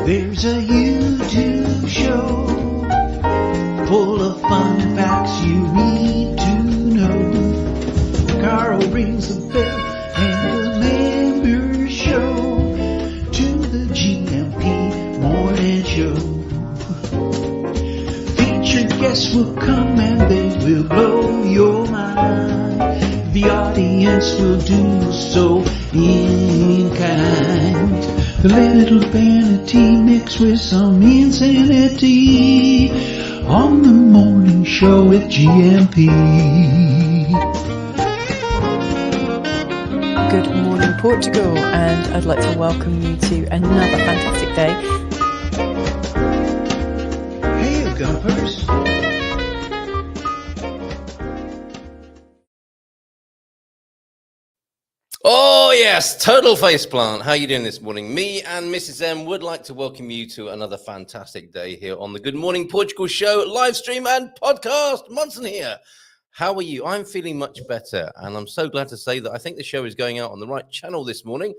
There's a YouTube show full of fun facts you need to know. Carl rings the bell and the members show to the GMP Morning Show. Featured guests will come and they will blow your mind. The audience will do so in kind. The little vanity mixed with some insanity on the morning show with GMP. Good morning, Portugal, and I'd like to welcome you to another fantastic day. Hey, Gumpers. Oh yes, total faceplant. How are you doing this morning? Me and Mrs. M would like to welcome you to another fantastic day here on the Good Morning Portugal show, live stream and podcast. Munson here. How are you? I'm feeling much better, and I'm so glad to say that I think the show is going out on the right channel this morning,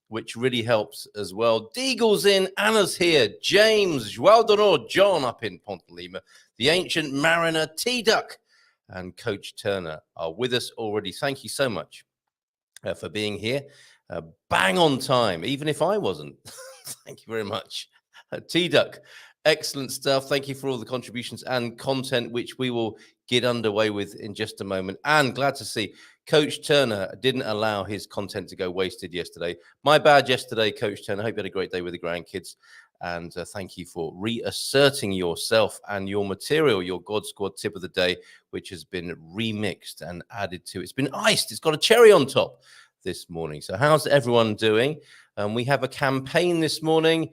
which really helps as well. Deagle's in, Anna's here, James, João Oliveira, John up in Pontelima, the Ancient Mariner, T-Duck, and Coach Turner are with us already. Thank you so much for being here. Bang on time, even if I wasn't. Thank you very much. T-Duck, excellent stuff. Thank you for all the contributions and content, which we will get underway with in just a moment. And glad to see Coach Turner didn't allow his content to go wasted yesterday. My bad yesterday, Coach Turner. I hope you had a great day with the grandkids. And thank you for reasserting yourself and your material, your God Squad tip of the day, which has been remixed and added to. It's been iced. It's got a cherry on top this morning. So how's everyone doing? We have a campaign this morning.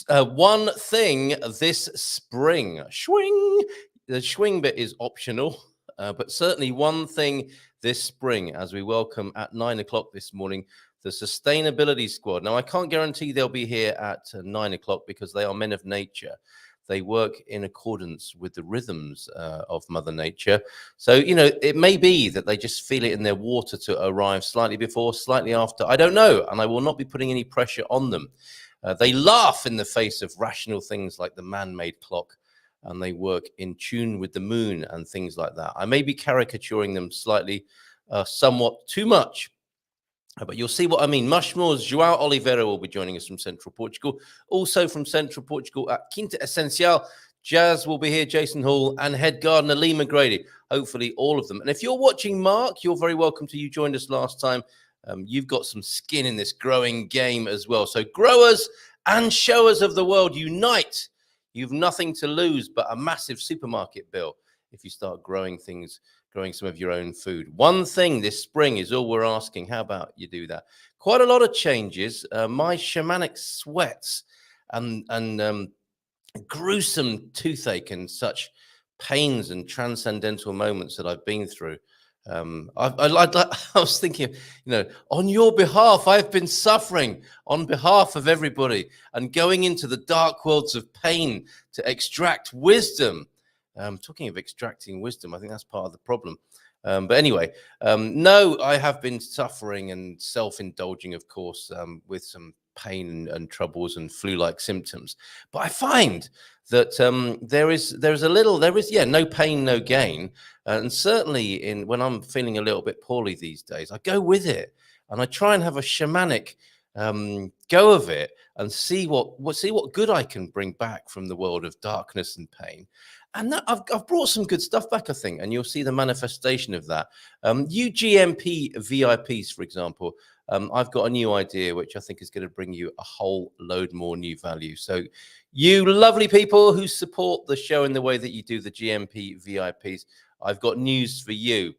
One thing this spring. Swing. The swing bit is optional, but certainly one thing this spring as we welcome at 9 o'clock this morning the Sustainability Squad. Now, I can't guarantee they'll be here at 9 o'clock because they are men of nature. They work in accordance with the rhythms of Mother Nature. So, you know, it may be that they just feel it in their water to arrive slightly before, slightly after. I don't know, and I will not be putting any pressure on them. They laugh in the face of rational things like the man-made clock, and they work in tune with the moon and things like that. I may be caricaturing them slightly, somewhat too much. But you'll see what I mean. Mushmore's João Oliveira will be joining us from Central Portugal. Also from Central Portugal at Quinta Essencial, Jazz will be here, Jason Hall, and Head Gardener Lee McGrady. Hopefully all of them. And if you're watching Mark, you're very welcome to. You joined us last time. You've got some skin in this growing game as well. So growers and showers of the world, unite. You've nothing to lose but a massive supermarket bill if you start growing things, growing some of your own food. One thing this spring is all we're asking. How about you do that? Quite a lot of changes. My shamanic sweats and gruesome toothache and such pains and transcendental moments that I've been through. I was thinking, you know, on your behalf, I've been suffering on behalf of everybody and going into the dark worlds of pain to extract wisdom. Talking of extracting wisdom, I think that's part of the problem. But anyway, no, I have been suffering and self-indulging, of course, with some pain and troubles and flu-like symptoms. But I find that there is no pain, no gain. And certainly when I'm feeling a little bit poorly these days, I go with it and I try and have a shamanic go of it and see what good I can bring back from the world of darkness and pain. And that, I've brought some good stuff back, I think, and you'll see the manifestation of that. UGMP VIPs, for example, I've got a new idea which I think is going to bring you a whole load more new value. So you lovely people who support the show in the way that you do, the GMP VIPs, I've got news for you,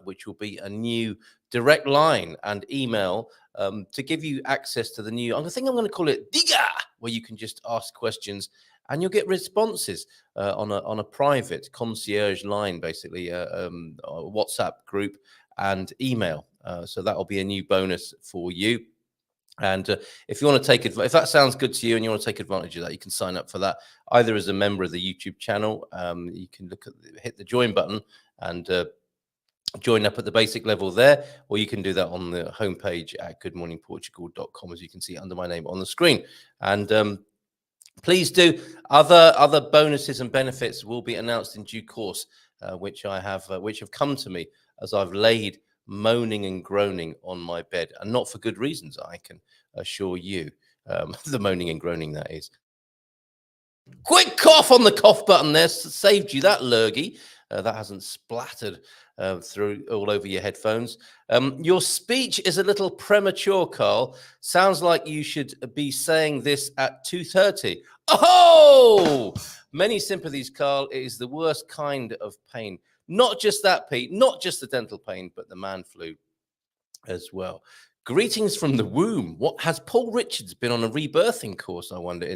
which will be a new direct line and email to give you access to the new, I think I'm going to call it Diga, where you can just ask questions and you'll get responses on a private concierge line, basically, a WhatsApp group and email. So that'll be a new bonus for you. And if you want to if that sounds good to you and you want to take advantage of that, you can sign up for that either as a member of the YouTube channel. You can hit the join button and join up at the basic level there, or you can do that on the homepage at goodmorningportugal.com, as you can see under my name on the screen. And please do. Other bonuses and benefits will be announced in due course, which have come to me as I've laid moaning and groaning on my bed, and not for good reasons, I can assure you. The moaning and groaning, that is. Quick cough on the cough button there, saved you that lurgy. That hasn't splattered through all over your headphones. Your speech is a little premature, Carl. Sounds like you should be saying this at 2:30. Oh, many sympathies, Carl. It is the worst kind of pain. Not just that, Pete, not just the dental pain, but the man flu as well. Greetings from the womb. What has Paul Richards been on a rebirthing course, I wonder?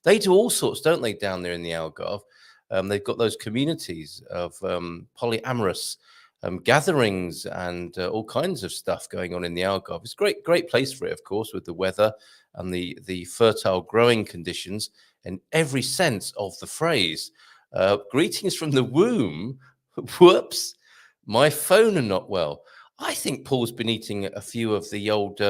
They do all sorts, don't they, down there in the Algarve? They've got those communities of polyamorous gatherings and all kinds of stuff going on in the Algarve. It's a great place for it, of course, with the weather and the fertile growing conditions in every sense of the phrase. Greetings from the womb. Whoops, my phone are not well. I think Paul's been eating a few of the old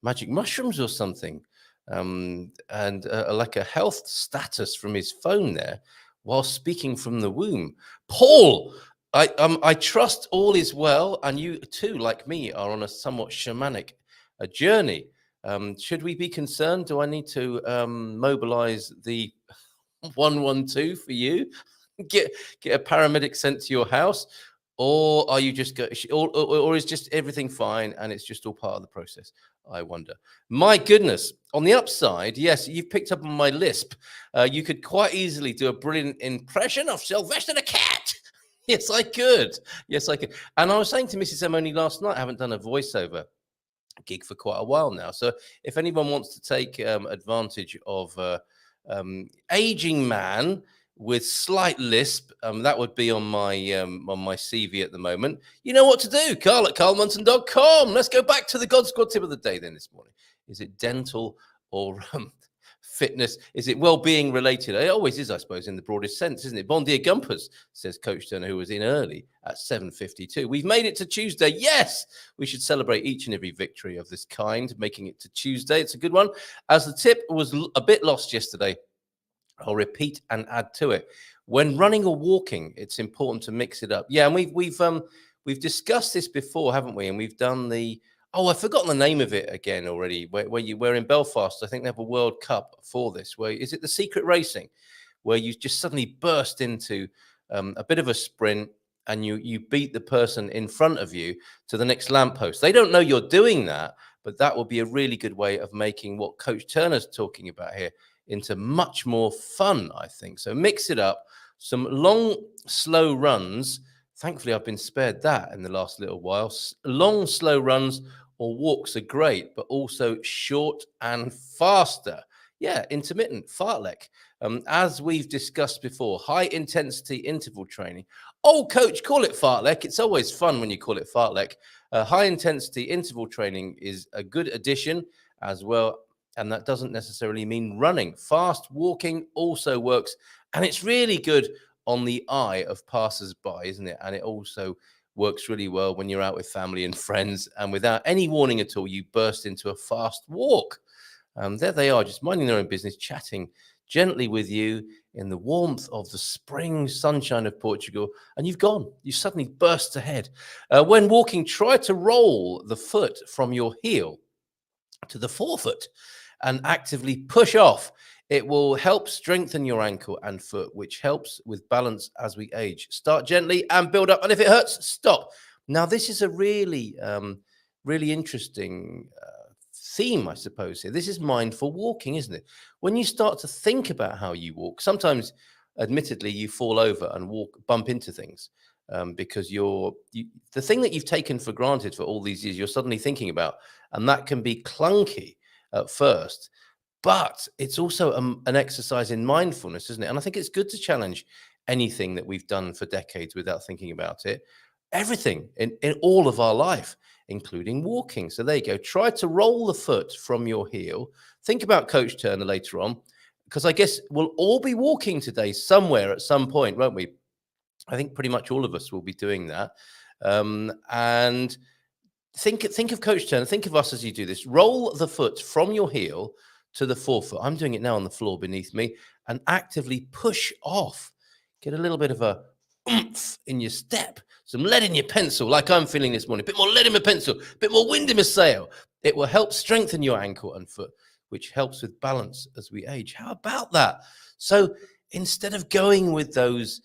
magic mushrooms or something, and like a health status from his phone there while speaking from the womb. Paul, I trust all is well, and you too, like me, are on a somewhat shamanic journey. Should we be concerned? Do I need to mobilize the 112 for you? Get a paramedic sent to your house? Or are you just or is just everything fine and it's just all part of the process? I wonder. My goodness. On the upside, yes, you've picked up on my lisp. You could quite easily do a brilliant impression of Sylvester the cat. Yes, I could. Yes, I could. And I was saying to Mrs. M only last night, I haven't done a voiceover gig for quite a while now. So if anyone wants to take advantage of aging man with slight lisp, that would be on my CV at the moment. You know what to do, Carl at carlmunson.com. Let's go back to the God Squad tip of the day then this morning. Is it dental or fitness? Is it well-being related? It always is, I suppose, in the broadest sense, isn't it? Bon dia Gumpers, says Coach Turner, who was in early at 7:52. We've made it to Tuesday. Yes, we should celebrate each and every victory of this kind, making it to Tuesday. It's a good one. As the tip was a bit lost yesterday, I'll repeat and add to it. When running or walking, it's important to mix it up. Yeah, and we've discussed this before, haven't we? And we've done I've forgotten the name of it again already. Where in Belfast, I think they have a World Cup for this. Where is it the secret racing, where you just suddenly burst into a bit of a sprint and you beat the person in front of you to the next lamppost. They don't know you're doing that, but that will be a really good way of making what Coach Turner's talking about here into much more fun, I think. So mix it up. Some long, slow runs. Thankfully, I've been spared that in the last little while. Long, slow runs or walks are great, but also short and faster. Yeah, intermittent, fartlek. As we've discussed before, high intensity interval training. Oh, coach, call it fartlek. It's always fun when you call it fartlek. High intensity interval training is a good addition as well. And that doesn't necessarily mean running. Fast walking also works. And it's really good on the eye of passers-by, isn't it? And it also works really well when you're out with family and friends. And without any warning at all, you burst into a fast walk. There they are, just minding their own business, chatting gently with you in the warmth of the spring sunshine of Portugal. And you've gone. You suddenly burst ahead. When walking, try to roll the foot from your heel to the forefoot and actively push off. It will help strengthen your ankle and foot, which helps with balance as we age. Start gently and build up. And if it hurts, stop. Now, this is a really, really interesting theme, I suppose, here. This is mindful walking, isn't it? When you start to think about how you walk, sometimes, admittedly, you fall over and bump into things because the thing that you've taken for granted for all these years, you're suddenly thinking about, and that can be clunky at first, but it's also an exercise in mindfulness, isn't it? And I think it's good to challenge anything that we've done for decades without thinking about it. Everything in all of our life, including walking. So there you go. Try to roll the foot from your heel. Think about Coach Turner later on, because I guess we'll all be walking today somewhere at some point, won't we? I think pretty much all of us will be doing that. And think of Coach Turner. Think of us as you do this. Roll the foot from your heel to the forefoot. I'm doing it now on the floor beneath me, and actively push off. Get a little bit of a oomph in your step, some lead in your pencil, like I'm feeling this morning. A bit more lead in my pencil, a bit more wind in my sail. It will help strengthen your ankle and foot, which helps with balance as we age. How about that? So instead of going with those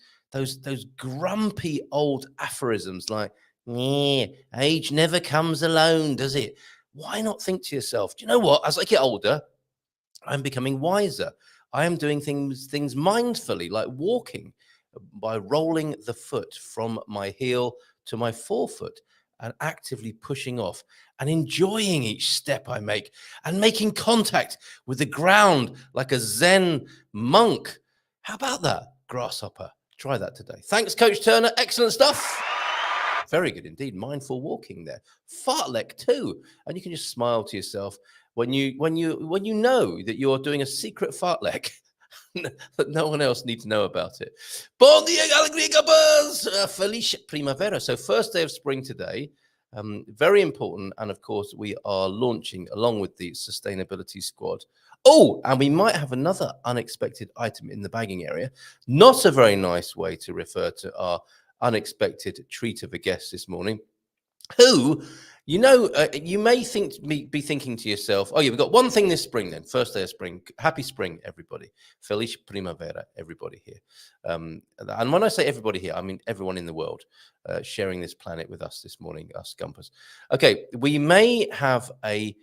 grumpy old aphorisms like, yeah, age never comes alone, does it? Why not think to yourself, do you know what? As I get older, I'm becoming wiser. I am doing things mindfully, like walking, by rolling the foot from my heel to my forefoot and actively pushing off and enjoying each step I make and making contact with the ground like a Zen monk. How about that, grasshopper? Try that today. Thanks, Coach Turner. Excellent stuff. Very good indeed. Mindful walking there. Fartlek too. And you can just smile to yourself when you know that you're doing a secret fartlek that no one else needs to know about it. Bon dia, alegria, gabas! Feliz primavera. So first day of spring today. Very important. And of course, we are launching along with the sustainability squad. Oh, and we might have another unexpected item in the bagging area. Not a very nice way to refer to our unexpected treat of a guest this morning, who, you may be thinking to yourself, oh yeah, we've got one thing this spring then, first day of spring. Happy spring, everybody. Feliz primavera, everybody here. And when I say everybody here, I mean everyone in the world sharing this planet with us this morning, us Gumpers. Okay, we may have a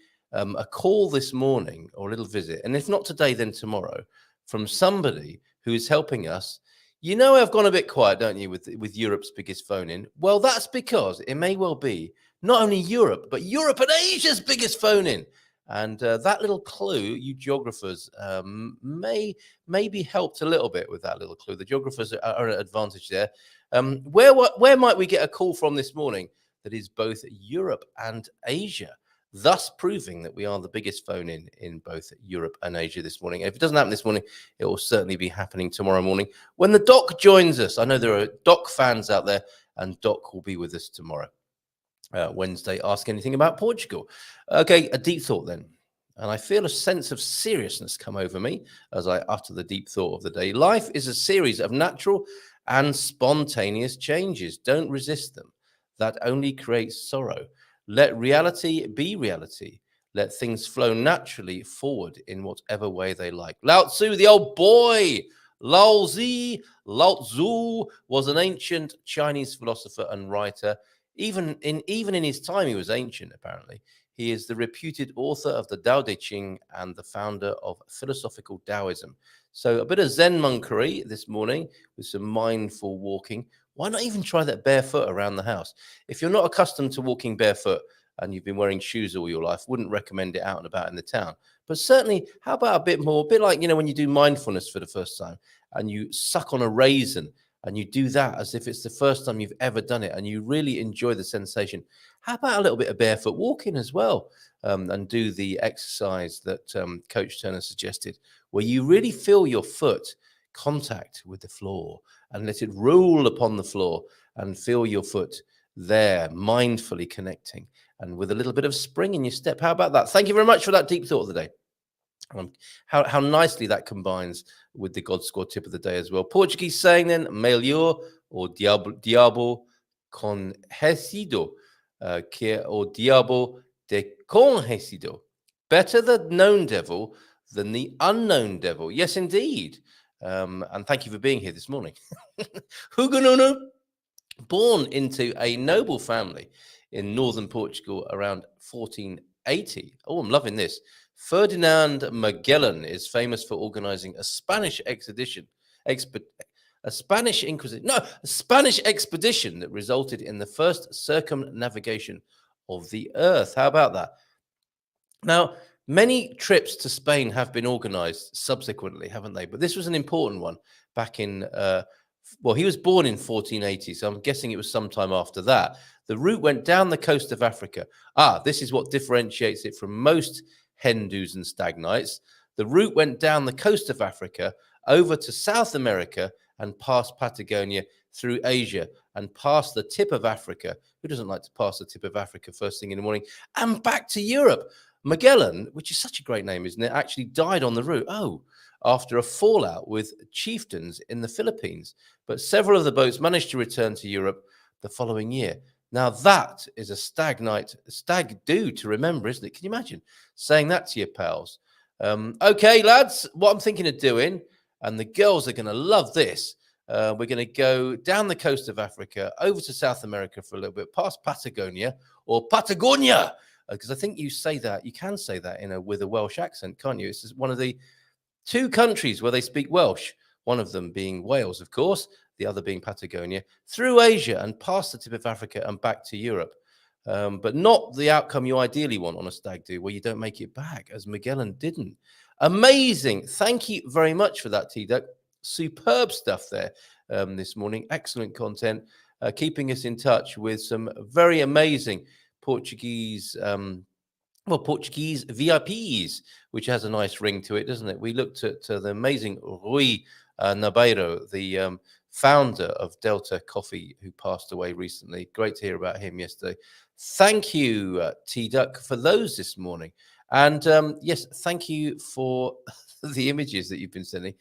call this morning or a little visit, and if not today, then tomorrow, from somebody who is helping us. You know, I've gone a bit quiet, don't you, with Europe's biggest phone-in? Well, that's because it may well be not only Europe, but Europe and Asia's biggest phone-in. And that little clue, you geographers, may be helped a little bit with that little clue. The geographers are at an advantage there. Where might we get a call from this morning that is both Europe and Asia? Thus proving that we are the biggest phone-in both Europe and Asia this morning. And if it doesn't happen this morning, it will certainly be happening tomorrow morning when the Doc joins us. I know there are Doc fans out there, and Doc will be with us tomorrow, Wednesday. Ask anything about Portugal. Okay, a deep thought then. And I feel a sense of seriousness come over me as I utter the deep thought of the day. Life is a series of natural and spontaneous changes. Don't resist them. That only creates sorrow. Let reality be reality. Let things flow naturally forward in whatever way they like. Lao Tzu, the old boy. Lao Tzu was an ancient Chinese philosopher and writer. Even in his time, he was ancient, apparently. He is the reputed author of the Tao Te Ching and the founder of philosophical Taoism. So a bit of Zen monkery this morning with some mindful walking. Why not even try that barefoot around the house? If you're not accustomed to walking barefoot and you've been wearing shoes all your life, wouldn't recommend it out and about in the town. But certainly, how about a bit like, when you do mindfulness for the first time and you suck on a raisin and you do that as if it's the first time you've ever done it and you really enjoy the sensation. How about a little bit of barefoot walking as well, and do the exercise that Coach Turner suggested, where you really feel your foot contact with the floor and let it roll upon the floor and feel your foot there, mindfully connecting and with a little bit of spring in your step. How about that? Thank you very much for that deep thought of the day. How nicely that combines with the God Squad tip of the day as well. Portuguese saying then, melhor o diabo conhecido que o diabo desconhecido. Better the known devil than the unknown devil. Yes, indeed. And thank you for being here this morning. Huguenot, born into a noble family in northern Portugal around 1480. Oh, I'm loving this. Ferdinand Magellan is famous for organizing a Spanish expedition that resulted in the first circumnavigation of the earth. How about that? Now, many trips to Spain have been organized subsequently, haven't they? But this was an important one back in, he was born in 1480, so I'm guessing it was sometime after that. The route went down the coast of Africa. This is what differentiates it from most hen do's and stag nights. The route went down the coast of Africa, over to South America and past Patagonia, through Asia and past the tip of Africa. Who doesn't like to pass the tip of Africa first thing in the morning? And back to Europe. Magellan, which is such a great name, isn't it, actually died on the route. After a fallout with chieftains in the Philippines. But several of the boats managed to return to Europe the following year. Now that is a stag do to remember, isn't it? Can you imagine saying that to your pals? Okay, lads, what I'm thinking of doing, and the girls are going to love this. We're going to go down the coast of Africa, over to South America for a little bit, past Patagonia, because I think you can say that with a Welsh accent, can't you? It's one of the 2 countries where they speak Welsh, one of them being Wales, of course, the other being Patagonia, through Asia and past the tip of Africa and back to Europe. But not the outcome you ideally want on a stag do, where you don't make it back, as Magellan didn't. Amazing. Thank you very much for that, T-Duck. Superb stuff there this morning. Excellent content, keeping us in touch with some very amazing Portuguese VIPs, which has a nice ring to it, doesn't it? We looked at the amazing Rui Nabeiro, the founder of Delta Coffee, who passed away recently. Great to hear about him yesterday. Thank you, T-Duck, for those this morning. And yes, thank you for the images that you've been sending.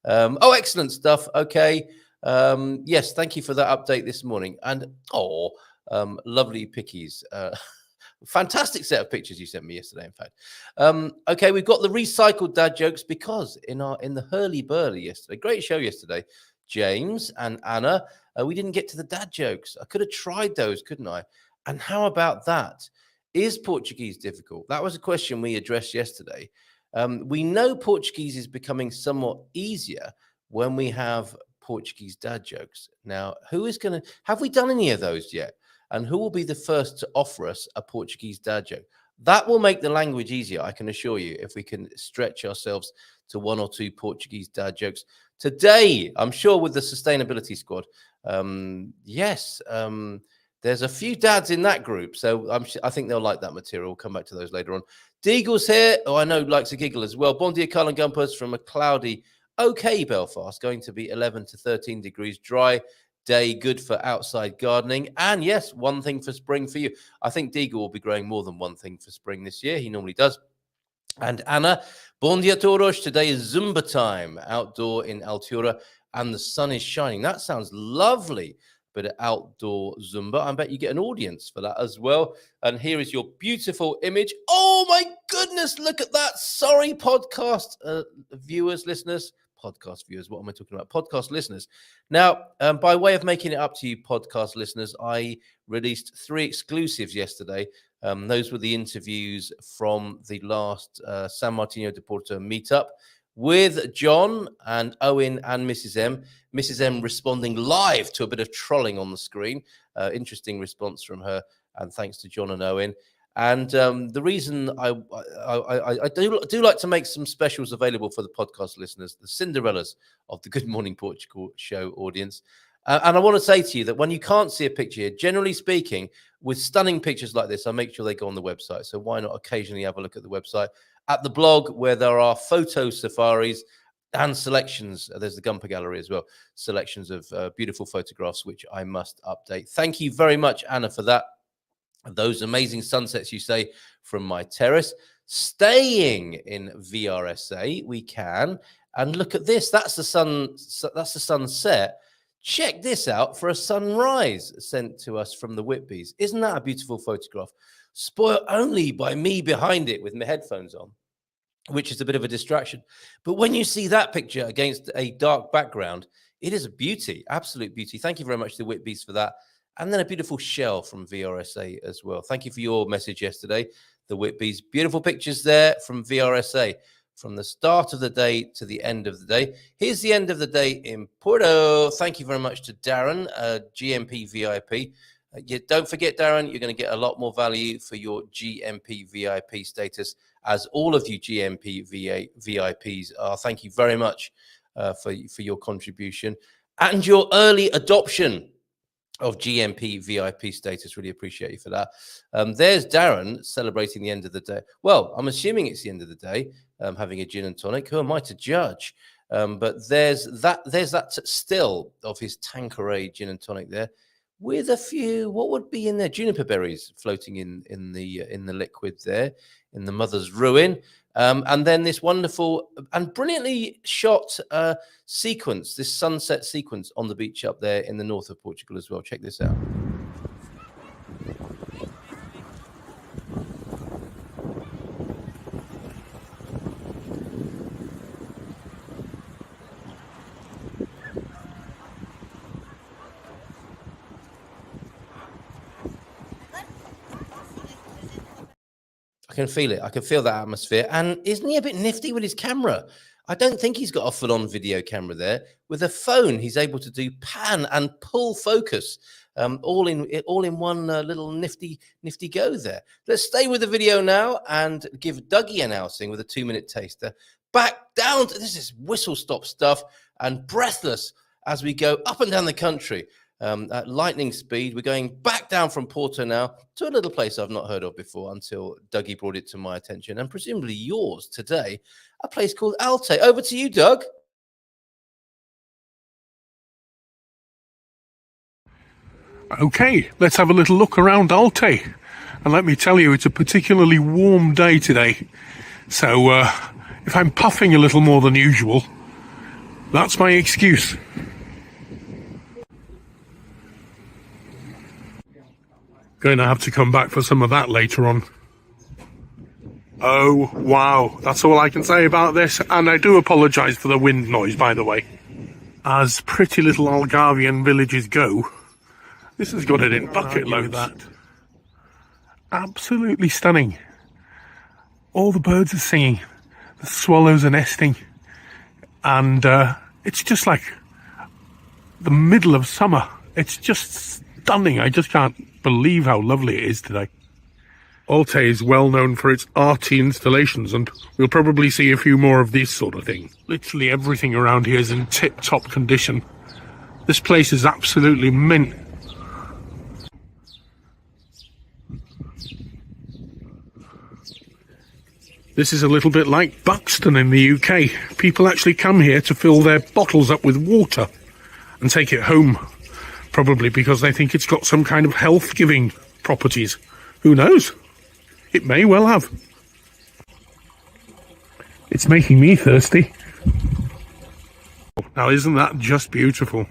Excellent stuff. Okay. Yes, thank you for that update this morning. And lovely pickies. Fantastic set of pictures you sent me yesterday, in fact. Okay, we've got the recycled dad jokes because in the hurly-burly yesterday, great show yesterday, James and Anna, we didn't get to the dad jokes. I could have tried those, couldn't I? And how about that? Is Portuguese difficult? That was a question we addressed yesterday. We know Portuguese is becoming somewhat easier when we have Portuguese dad jokes. Now, have we done any of those yet? And who will be the first to offer us a Portuguese dad joke? That will make the language easier, I can assure you, if we can stretch ourselves to 1 or 2 Portuguese dad jokes. Today, I'm sure with the Sustainability Squad, there's a few dads in that group, so I think they'll like that material. We'll come back to those later on. Deagle's here. I know, likes a giggle as well. Bon dia, Carl and Gumpers from a cloudy, okay Belfast, going to be 11 to 13 degrees, dry day, good for outside gardening. And yes, one thing for spring for you. I think Deagle will be growing more than one thing for spring this year. He normally does. And Anna, bon dia todos. Today is Zumba time, outdoor in Altura, and the sun is shining. That sounds lovely. Bit of outdoor Zumba. I bet you get an audience for that as well. And here is your beautiful image. Oh my goodness, look at that. Sorry, podcast listeners. Podcast viewers, what am I talking about? Podcast listeners. Now, by way of making it up to you, podcast listeners, I released 3 exclusives yesterday. Those were the interviews from the last San Martino de Porto meetup with John and Owen and Mrs. M. Mrs. M responding live to a bit of trolling on the screen. Interesting response from her, and thanks to John and Owen. And the reason I do like to make some specials available for the podcast listeners, the Cinderellas of the Good Morning Portugal show audience. And I want to say to you that when you can't see a picture here, generally speaking, with stunning pictures like this, I make sure they go on the website. So why not occasionally have a look at the website, at the blog, where there are photo safaris and selections. There's the Gumper Gallery as well. Selections of beautiful photographs, which I must update. Thank you very much, Anna, for that. Those amazing sunsets, you say, from my terrace. Staying in VRSA, we can. And look at this. That's the sun. That's the sunset. Check this out for a sunrise sent to us from the Whitbys. Isn't that a beautiful photograph? Spoiled only by me behind it with my headphones on, which is a bit of a distraction. But when you see that picture against a dark background, it is a beauty, absolute beauty. Thank you very much to the Whitbys for that. And then a beautiful shell from VRSA as well. Thank you for your message yesterday, the Whitbys. Beautiful pictures there from VRSA, from the start of the day to the end of the day. Here's the end of the day in Porto. Thank you very much to Darren, GMP VIP. Don't forget, Darren, you're going to get a lot more value for your GMP VIP status, as all of you GMP VIPs are. Thank you very much for your contribution and your early adoption of GMP VIP status. Really appreciate you for that. There's Darren celebrating the end of the day. Well, I'm assuming it's the end of the day, having a gin and tonic. Who am I to judge? But there's that still of his Tanqueray gin and tonic there, with a few, what would be in there, juniper berries floating in the liquid there, in the mother's ruin. And then this wonderful and brilliantly shot sequence, this sunset sequence on the beach up there in the north of Portugal as well. Check this out. I can feel it. I can feel that atmosphere. And isn't he a bit nifty with his camera? I don't think he's got a full-on video camera there. With a phone, he's able to do pan and pull focus, all in one little nifty go there. Let's stay with the video now and give Dougie an outing with a 2-minute taster. Back down to this is whistle-stop stuff and breathless as we go up and down the country. At lightning speed, we're going back down from Porto now to a little place I've not heard of before until Dougie brought it to my attention, and presumably yours today, a place called Alte. Over to you, Doug. Okay, let's have a little look around Alte. And let me tell you, it's a particularly warm day today. So if I'm puffing a little more than usual, that's my excuse. Going to have to come back for some of that later on. Oh, wow. That's all I can say about this. And I do apologise for the wind noise, by the way. As pretty little Algarvian villages go, this has got it in bucket loads. That. Absolutely stunning. All the birds are singing. The swallows are nesting. And it's just like the middle of summer. It's just stunning. I just can't believe how lovely it is today. Alte is well known for its arty installations, and we'll probably see a few more of this sort of thing. Literally everything around here is in tip-top condition. This place is absolutely mint. This is a little bit like Buxton in the UK. People actually come here to fill their bottles up with water and take it home. Probably because they think it's got some kind of health-giving properties. Who knows? It may well have. It's making me thirsty. Now, isn't that just beautiful?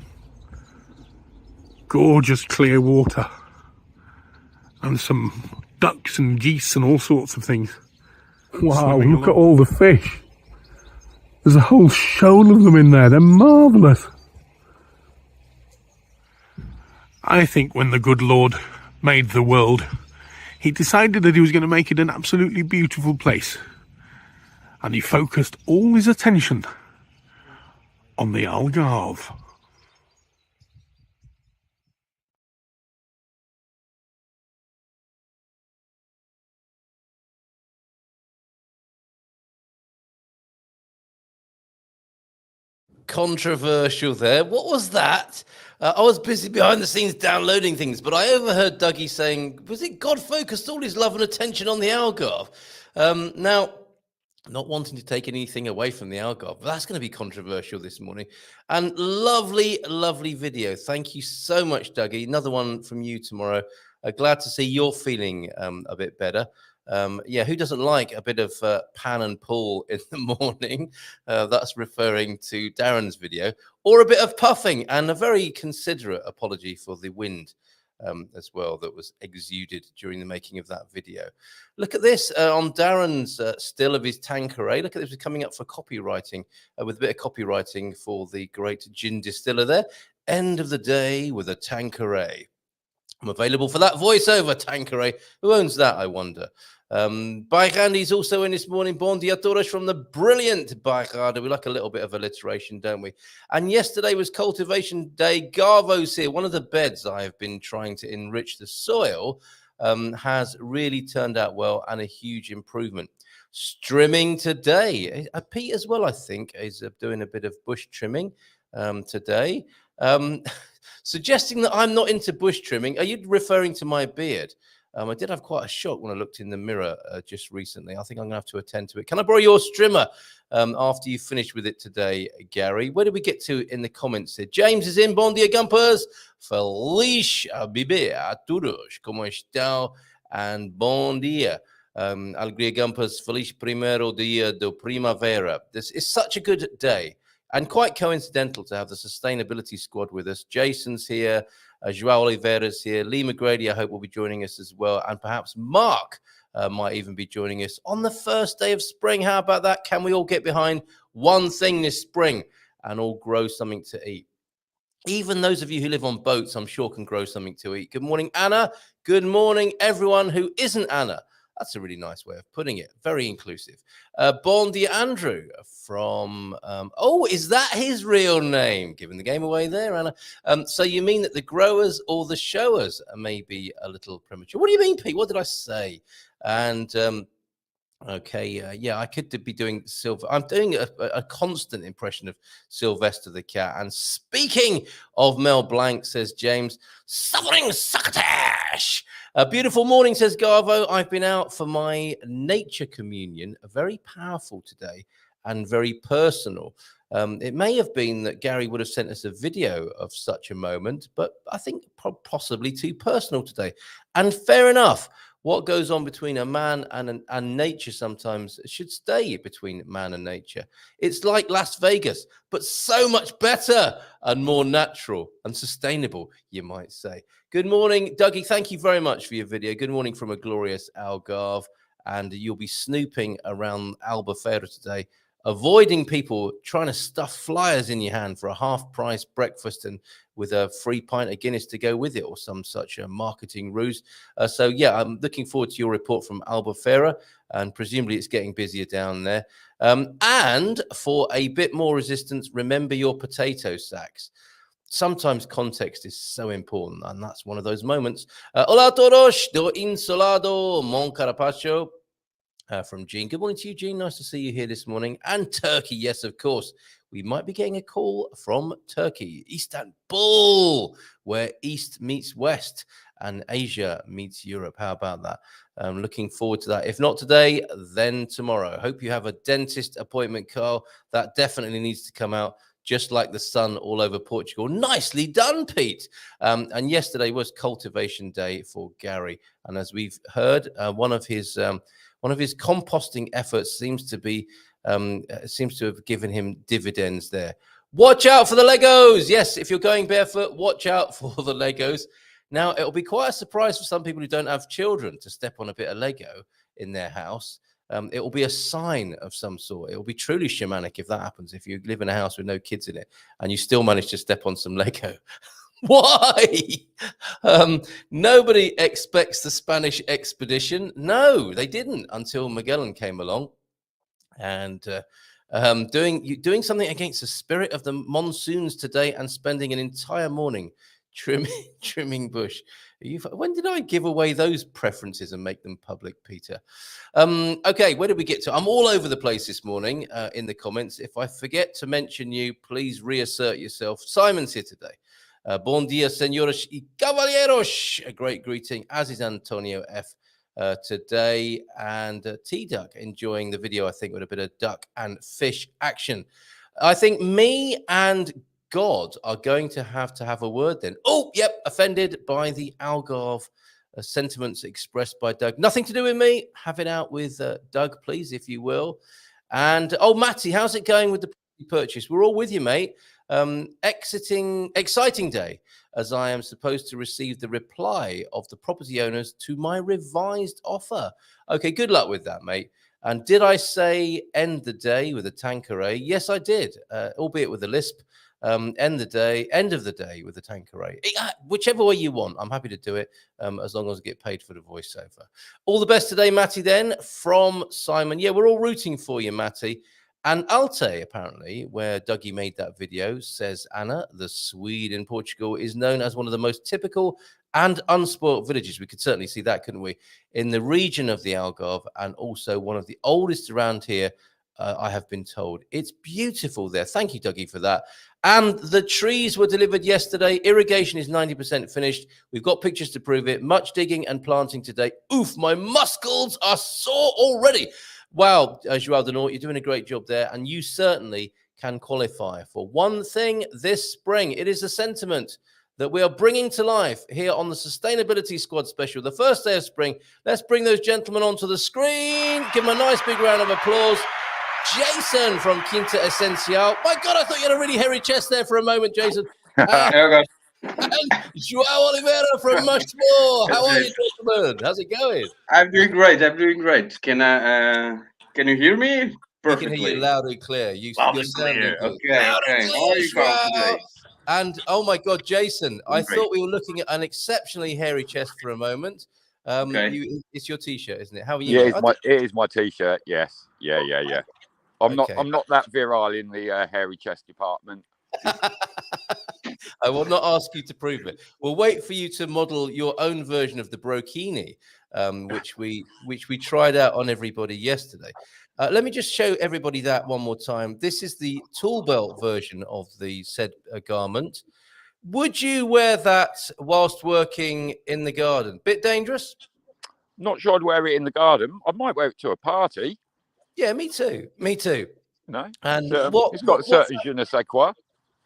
Gorgeous clear water. And some ducks and geese and all sorts of things. Wow, look at all the fish. There's a whole shoal of them in there. They're marvellous. I think when the good Lord made the world, he decided that he was going to make it an absolutely beautiful place. And he focused all his attention on the Algarve. Controversial there. What was that? I was busy behind the scenes downloading things, but I overheard Dougie saying, was it God focused all his love and attention on the Algarve? Now, not wanting to take anything away from the Algarve, but that's going to be controversial this morning. And lovely, lovely video. Thank you so much, Dougie. Another one from you tomorrow. Glad to see you're feeling a bit better. Yeah, who doesn't like a bit of pan and pull in the morning? That's referring to Darren's video. Or a bit of puffing, and a very considerate apology for the wind as well that was exuded during the making of that video. Look at this on Darren's still of his Tanqueray. Look at this, we're coming up for copywriting with a bit of copywriting for the great gin distiller there. End of the day with a Tanqueray. I'm available for that voiceover, Tanqueray. Who owns that, I wonder? Bairrandi's also in this morning. Bon dia todos from the brilliant Bairrada. We like a little bit of alliteration, don't we? And yesterday was cultivation day. Garvo's here. One of the beds I have been trying to enrich the soil has really turned out well, and a huge improvement. Strimming today. Pete as well, I think, is doing a bit of bush trimming today. Suggesting that I'm not into bush trimming. Are you referring to my beard? I did have quite a shock when I looked in the mirror just recently. I think I'm going to have to attend to it. Can I borrow your strimmer after you finish with it today, Gary? Where did we get to in the comments here? James is in. Bom dia, Gumpers. Feliz Bibe a todos. Como estão? And bom dia. Alegria Gumpers. Feliz primeiro dia do primavera. This is such a good day. And quite coincidental to have the sustainability squad with us. Jason's here, João Oliveira's here, Lee McGrady, I hope, will be joining us as well. And perhaps Mark might even be joining us on the first day of spring. How about that? Can we all get behind one thing this spring and all grow something to eat? Even those of you who live on boats, I'm sure, can grow something to eat. Good morning, Anna. Good morning, everyone who isn't Anna. That's a really nice way of putting it. Very inclusive. Bon dia, Andrew from... is that his real name? Giving the game away there, Anna. So you mean that the growers or the showers are maybe a little premature? What do you mean, Pete? What did I say? And... I could be doing Silver. I'm doing a constant impression of Sylvester the cat. And speaking of Mel Blanc, says James, suffering succotash. A beautiful morning, says Garvo. I've been out for my nature communion, very powerful today and very personal. It may have been that Gary would have sent us a video of such a moment, but I think possibly too personal today. And fair enough. What goes on between a man and nature sometimes should stay between man and nature. It's like Las Vegas, but so much better and more natural and sustainable, you might say. Good morning, Dougie. Thank you very much for your video. Good morning from a glorious Algarve. And you'll be snooping around Albufeira today, avoiding people trying to stuff flyers in your hand for a half-price breakfast and with a free pint of Guinness to go with it, or some such a marketing ruse. I'm looking forward to your report from Albufeira, and presumably it's getting busier down there. And for a bit more resistance, remember your potato sacks. Sometimes context is so important, and that's one of those moments. Hola todos, do insolado, mon carapacho. From Jean. Good morning to you, Jean. Nice to see you here this morning. And Turkey, yes, of course. We might be getting a call from Turkey, Istanbul, where East meets West and Asia meets Europe. How about that? I'm looking forward to that. If not today, then tomorrow. Hope you have a dentist appointment, Carl. That definitely needs to come out, just like the sun all over Portugal. Nicely done, Pete. And yesterday was cultivation day for Gary. And as we've heard, one of his composting efforts seems to have given him dividends there. Watch out for the Legos. Yes, if you're going barefoot, watch out for the Legos. Now, it'll be quite a surprise for some people who don't have children to step on a bit of Lego in their house. It will be a sign of some sort. It will be truly shamanic if that happens, if you live in a house with no kids in it and you still manage to step on some Lego. Why? Nobody expects the Spanish expedition. No, they didn't until Magellan came along and doing something against the spirit of the monsoons today and spending an entire morning trimming bush. When did I give away those preferences and make them public, Peter? Okay, where did we get to? I'm all over the place this morning in the comments. If I forget to mention you, please reassert yourself. Simon's here today. Bon dia, señoras y caballeros. A great greeting, as is Antonio F. Today. And T-Duck enjoying the video, I think, with a bit of duck and fish action. I think me and God are going to have a word then. Oh, yep, offended by the Algarve sentiments expressed by Doug. Nothing to do with me. Have it out with Doug, please, if you will. And, Matty, how's it going with the purchase? We're all with you, mate. Exciting day, as I am supposed to receive the reply of the property owners to my revised offer. Okay, good luck with that, mate. And did I say end the day with a Tanqueray? Yes, I did, albeit with a lisp. End of the day with a Tanqueray. Whichever way you want, I'm happy to do it, as long as I get paid for the voiceover. All the best today, Matty, then, from Simon. Yeah, we're all rooting for you, Matty. And Alte, apparently, where Dougie made that video, says Anna, the Swede in Portugal, is known as one of the most typical and unspoilt villages. We could certainly see that, couldn't we? In the region of the Algarve, and also one of the oldest around here, I have been told. It's beautiful there. Thank you, Dougie, for that. And the trees were delivered yesterday. Irrigation is 90% finished. We've got pictures to prove it. Much digging and planting today. Oof, my muscles are sore already. Wow, João Oliveira, you're doing a great job there. And you certainly can qualify for one thing this spring. It is a sentiment that we are bringing to life here on the Sustainability Squad special, the first day of spring. Let's bring those gentlemen onto the screen. Give them a nice big round of applause. Jason from Quinta Essencial. My God, I thought you had a really hairy chest there for a moment, Jason. And João Oliveira from Mushmore. How are you, gentlemen? How's it going? I'm doing great. Can you hear me perfectly? We can hear you loud and clear. Loud and clear. Okay. How are you, Carl, today? And oh my God, Jason, I thought we were looking at an exceptionally hairy chest for a moment. It's your T-shirt, isn't it? How are you? Yeah, it is my T-shirt. Yes. Yeah. I'm not that virile in the hairy chest department. I will not ask you to prove it. We'll wait for you to model your own version of the brokini, which we tried out on everybody yesterday. Let me just show everybody that one more time. This is the tool belt version of the said garment. Would you wear that whilst working in the garden? Bit dangerous? Not sure I'd wear it in the garden. I might wear it to a party. Yeah, me too. No, and it's got a certain je ne sais quoi.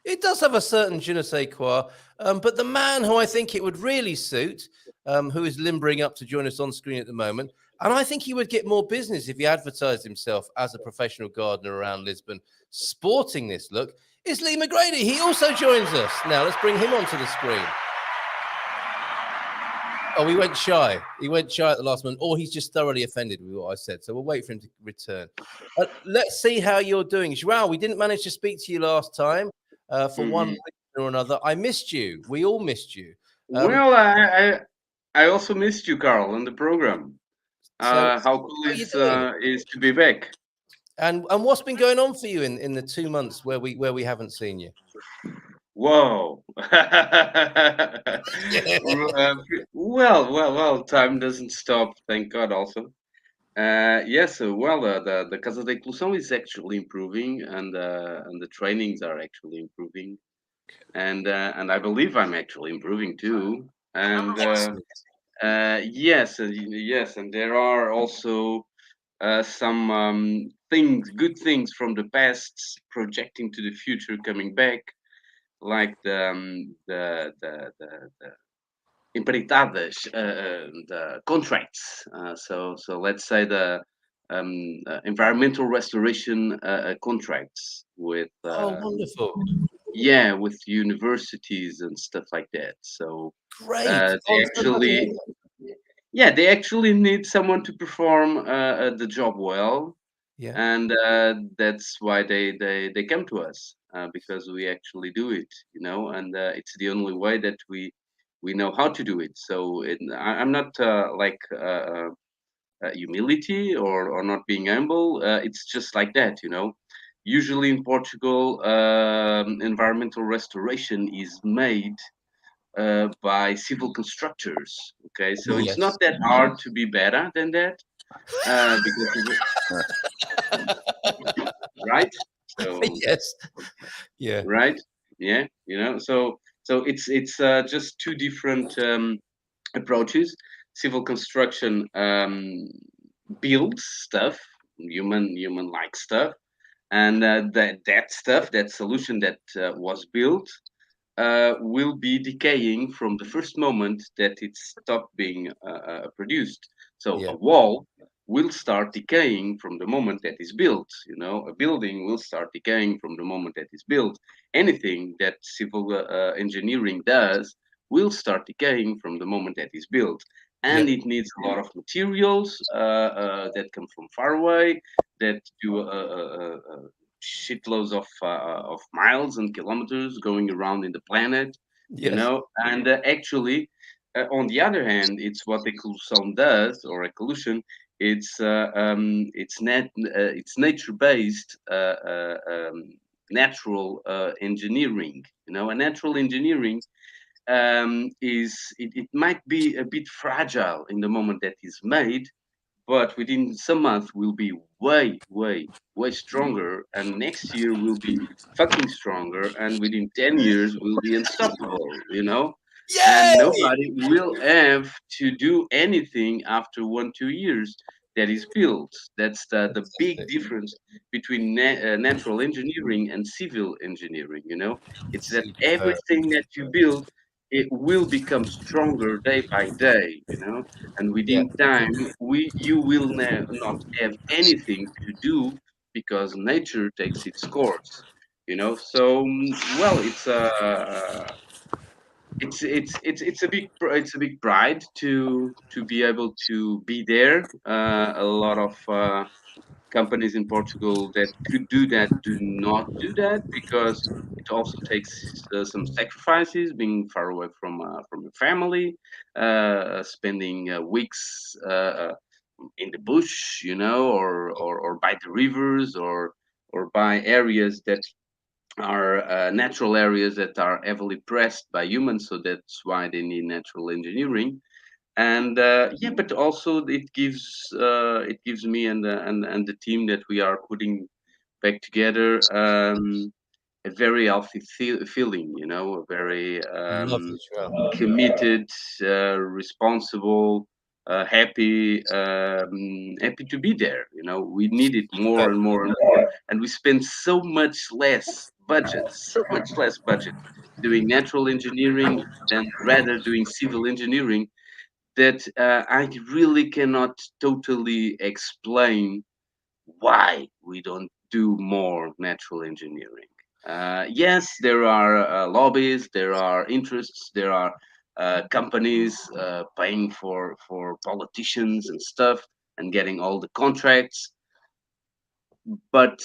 It does have a certain je ne sais quoi, but the man who I think it would really suit, who is limbering up to join us on screen at the moment, and I think he would get more business if he advertised himself as a professional gardener around Lisbon, sporting this look, is Lee McGrady. He also joins us. Now, let's bring him onto the screen. Oh, he went shy. He went shy at the last moment, or he's just thoroughly offended with what I said. So we'll wait for him to return. Let's see how you're doing. João, we didn't manage to speak to you last time for one reason or another. I missed you. We all missed you. Well, I also missed you, Carl, on the program. How cool is to be back? And what's been going on for you in the 2 months where we haven't seen you? Whoa. Well, time doesn't stop, thank God also. The Casa da Inclusão is actually improving, and the trainings are actually improving. And I believe I'm actually improving too. And yes, and there are also some good things from the past projecting to the future coming back, like the empreitadas, the contracts. So let's say the environmental restoration contracts with wonderful. Yeah, with universities and stuff like that. So great. They actually need someone to perform the job well. Yeah. And that's why they come to us, because we actually do it, and it's the only way that we know how to do it. So I'm not humility or not being humble. It's just like that, Usually in Portugal, environmental restoration is made by civil constructors. Okay, so it's not that hard to be better than that. Right? So, yes. Yeah. Right? Yeah. So it's just two different approaches. Civil construction builds stuff, human-like stuff, and that solution that was built will be decaying from the first moment that it stopped being produced. So a wall will start decaying from the moment that is built. A building will start decaying from the moment that is built. Anything that civil engineering does will start decaying from the moment that is built. And it needs a lot of materials that come from far away, that do shitloads of miles and kilometers going around in the planet, and actually, on the other hand, it's what ecolution does, or ecolution. It's nature-based natural engineering. A natural engineering it might be a bit fragile in the moment that is made, but within some months we'll be way, way, way stronger, and next year we'll be fucking stronger, and within 10 years we'll be unstoppable, and Yay! nobody will have to do anything after 1-2 years. That is built. That's the big difference between natural engineering and civil engineering. It's that Superb. everything that you build, it will become stronger day by day. And Yeah. within time, you will not have anything to do because nature takes its course. So well, it's a big pride to be able to be there. A lot of companies in Portugal that could do that do not do that because it also takes some sacrifices, being far away from your family, spending weeks in the bush, or by the rivers, or by areas that are natural areas that are heavily pressed by humans. So that's why they need natural engineering. And yeah, but also it gives me and the team that we are putting back together, a very healthy feeling, a very Lovely, João. committed, responsible, happy to be there. We need it more and more and more, and we spend so much less budget doing natural engineering than rather doing civil engineering, that I really cannot totally explain why we don't do more natural engineering. Yes, there are lobbies, there are interests, there are companies paying for politicians and stuff and getting all the contracts, but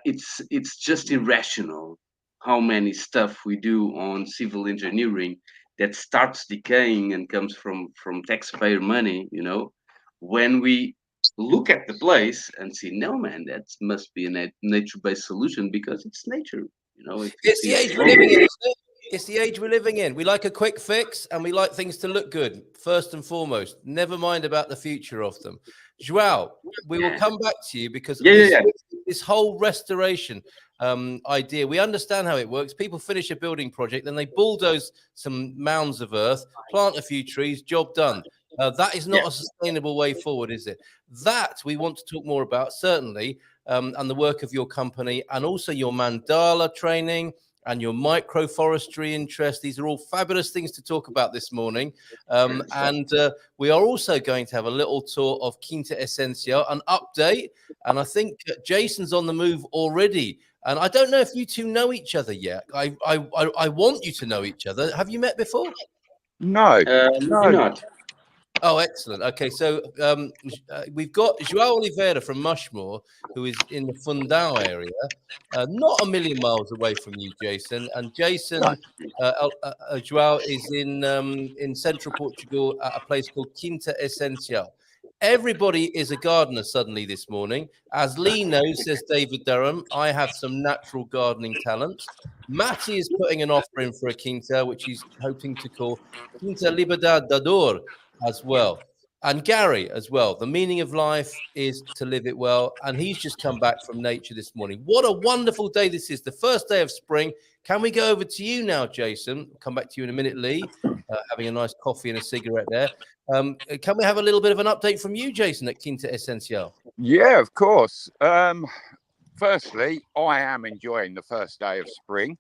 it's just irrational how many stuff we do on civil engineering that starts decaying and comes from taxpayer money, when we look at the place and see, no man, that must be a nature-based solution because it's nature, It's the age we're living in, isn't it? It's the age we're living in. We like a quick fix and we like things to look good, first and foremost. Never mind about the future of them. João, we will come back to you because this whole restoration idea, we understand how it works. People finish a building project, then they bulldoze some mounds of earth, plant a few trees, job done. That is not a sustainable way forward, is it? That we want to talk more about, certainly, and the work of your company, and also your mandala training and your microforestry interest. These are all fabulous things to talk about this morning. And we are also going to have a little tour of Quinta Essencial, an update. And I think Jason's on the move already. And I don't know if you two know each other yet. I want you to know each other. Have you met before? No, maybe not. Oh, excellent. Okay, so we've got João Oliveira from Mushmore, who is in the Fundao area, not a million miles away from you, Jason. And Jason, João is in central Portugal at a place called Quinta Essencial. Everybody is a gardener suddenly this morning. As Lee knows, says David Durham, I have some natural gardening talent. Matty is putting an offer in for a quinta, which he's hoping to call Quinta Liberdade da Dor as well. And Gary as well. The meaning of life is to live it well. And he's just come back from nature this morning. What a wonderful day this is. The first day of spring. Can we go over to you now, Jason? I'll come back to you in a minute, Lee, having a nice coffee and a cigarette there. Can we have a little bit of an update from you, Jason, at Quinta Essencial? Yeah, of course. Firstly, I am enjoying the first day of spring.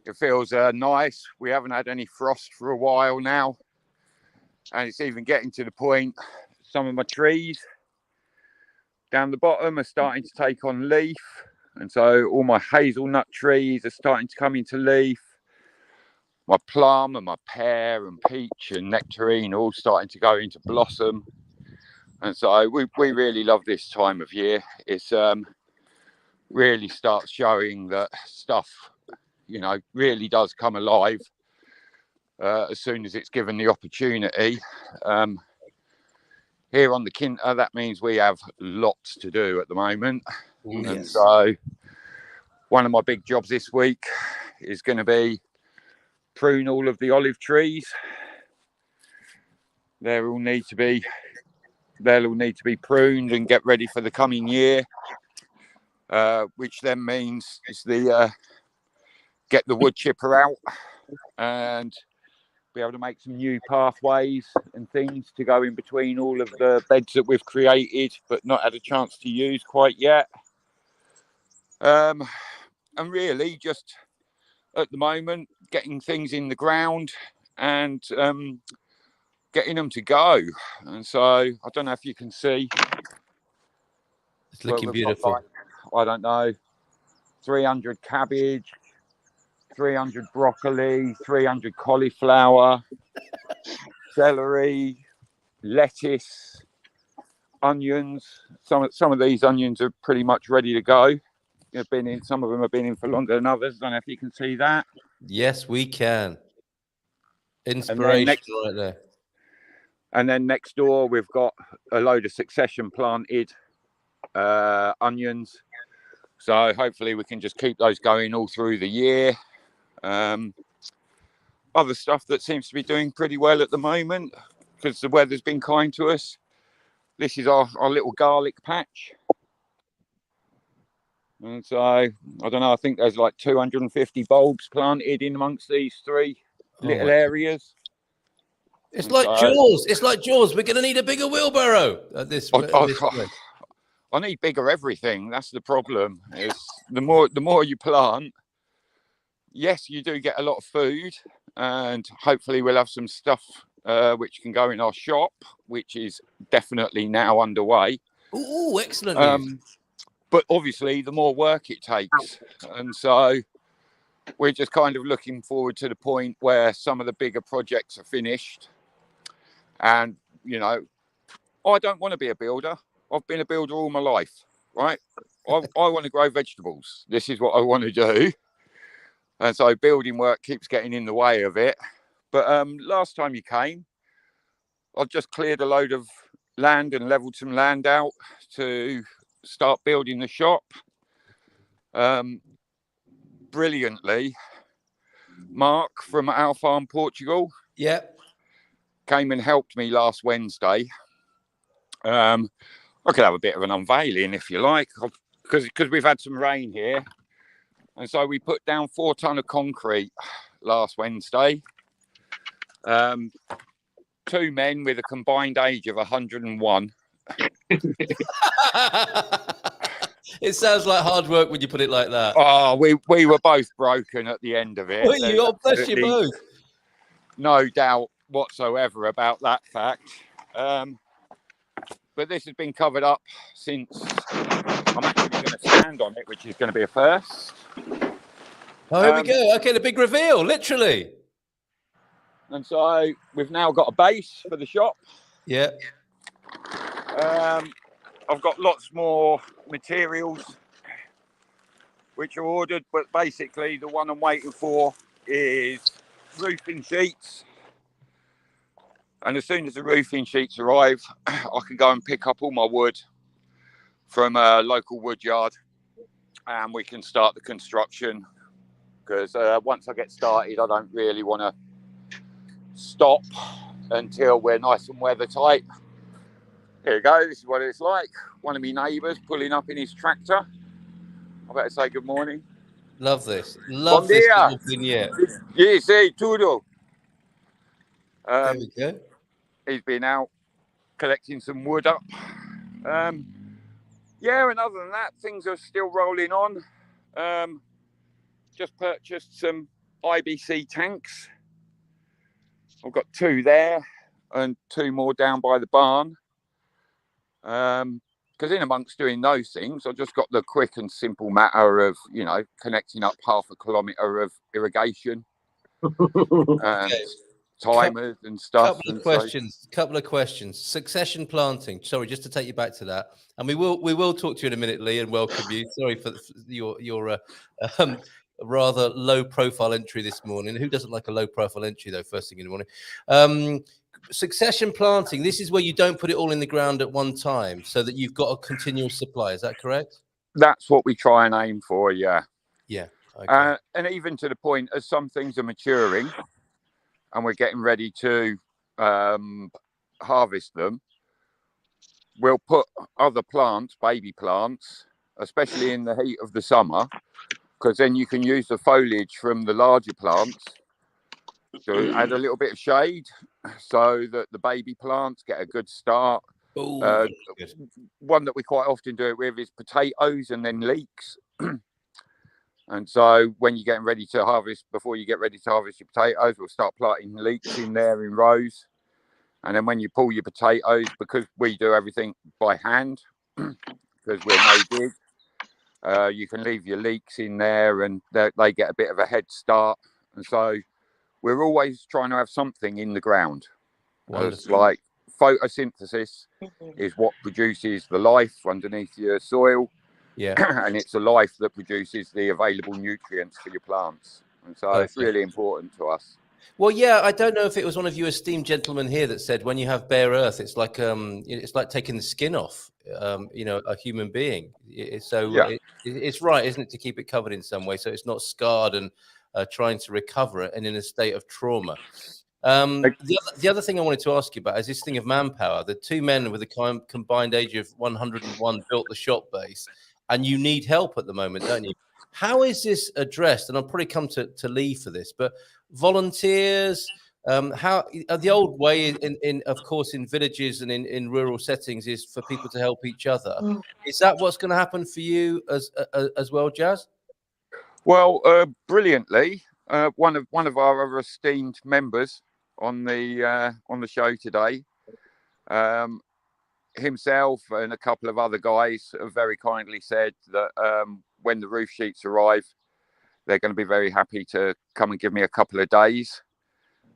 It feels nice. We haven't had any frost for a while now. And it's even getting to the point, some of my trees down the bottom are starting to take on leaf. And so all my hazelnut trees are starting to come into leaf. My plum and my pear and peach and nectarine are all starting to go into blossom. And so we really love this time of year. It's really starts showing that stuff, really does come alive. As soon as it's given the opportunity. Here on the Quinta, that means we have lots to do at the moment. Yes. And so one of my big jobs this week is going to be prune all of the olive trees. They all need to be they'll all need to be pruned and get ready for the coming year, which then means it's get the wood chipper out and be able to make some new pathways and things to go in between all of the beds that we've created but not had a chance to use quite yet. And really just at the moment getting things in the ground and getting them to go. And so I don't know if you can see, It's looking beautiful. Got, I don't know, 300 cabbage, 300 broccoli, 300 cauliflower, celery, lettuce, onions. Some of these onions are pretty much ready to go. Some of them have been in for longer than others. I don't know if you can see that. Yes, we can. Inspiration right there. And then next door, we've got a load of succession planted onions. So hopefully we can just keep those going all through the year. Other stuff that seems to be doing pretty well at the moment because the weather's been kind to us. This is our little garlic patch. And so, I don't know, I think there's like 250 bulbs planted in amongst these three little areas. It's like Jaws. It's like Jaws. We're going to need a bigger wheelbarrow at this. I need bigger everything. That's the problem. Is the more you plant, yes, you do get a lot of food, and hopefully we'll have some stuff which can go in our shop, which is definitely now underway. Oh, excellent. But obviously, the more work it takes, and so we're just kind of looking forward to the point where some of the bigger projects are finished. And I don't want to be a builder. I've been a builder all my life, right? I want to grow vegetables. This is what I want to do. And so building work keeps getting in the way of it. But last time you came, I just cleared a load of land and leveled some land out to start building the shop. Brilliantly, Mark from our farm, Portugal, came and helped me last Wednesday. I could have a bit of an unveiling if you like, because we've had some rain here. And so we put down 4 ton of concrete last Wednesday. 2 men with a combined age of 101. It sounds like hard work when you put it like that. Oh, we were both broken at the end of it. God bless you both. No doubt whatsoever about that fact. But this has been covered up since I'm actually going to stand on it, which is going to be a first. Oh, here we go. Okay, the big reveal, literally. And so we've now got a base for the shop. Yeah. I've got lots more materials which are ordered, but basically the one I'm waiting for is roofing sheets. And as soon as the roofing sheets arrive, I can go and pick up all my wood from a local wood yard and we can start the construction. Because once I get started, I don't really want to stop until we're nice and weather tight. Here we go. This is what it's like. One of my neighbours pulling up in his tractor. I better say good morning. Love this. Love this little vignette. Yeah, see, tudo. There we go. He's been out collecting some wood up. Yeah, and other than that, things are still rolling on. Just purchased some IBC tanks. I've got 2 there and 2 more down by the barn. Because in amongst doing those things, I just got the quick and simple matter of, connecting up 0.5 kilometre of irrigation and timers and stuff. Couple of questions. Succession planting. Sorry, just to take you back to that. And we will talk to you in a minute, Lee, and welcome you. Sorry for your rather low profile entry this morning. Who doesn't like a low profile entry though, first thing in the morning? Succession planting, this is where you don't put it all in the ground at one time so that you've got a continual supply. Is that correct? That's what we try and aim for, yeah. Yeah. Okay. And even to the point, as some things are maturing and we're getting ready to harvest them, we'll put other plants, baby plants, especially in the heat of the summer, because then you can use the foliage from the larger plants to add a little bit of shade so that the baby plants get a good start. Oh, one that we quite often do it with is potatoes and then leeks. And so when you're getting ready to harvest, before you get ready to harvest your potatoes, we'll start planting leeks in there in rows. And then when you pull your potatoes, because we do everything by hand, because we're no dig, you can leave your leeks in there and they get a bit of a head start. And so we're always trying to have something in the ground. It's like photosynthesis is what produces the life underneath your soil. Yeah. And it's the life that produces the available nutrients for your plants. And so it's really important to us. Well, yeah, I don't know if it was one of you esteemed gentlemen here that said when you have bare earth, it's like taking the skin off, a human being. It's right, isn't it, to keep it covered in some way so it's not scarred and trying to recover it and in a state of trauma. The other thing I wanted to ask you about is this thing of manpower. The two men with a combined age of 101 built the shop base, and you need help at the moment, don't you? How is this addressed? And I'll probably come to Lee for this, but volunteers, how the old way of course in villages and in rural settings is for people to help each other. Is that what's going to happen for you as well, Jazz? Well, brilliantly, one of our other esteemed members on the show today, himself and a couple of other guys have very kindly said that when the roof sheets arrive, they're going to be very happy to come and give me a couple of days.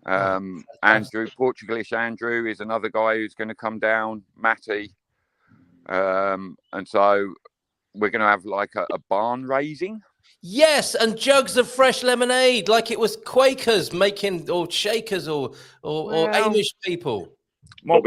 Andrew, Portuguese Andrew, is another guy who's going to come down, Matty. And so we're going to have like a barn raising. Yes, and jugs of fresh lemonade, like it was Quakers making, or Shakers, or Amish people. My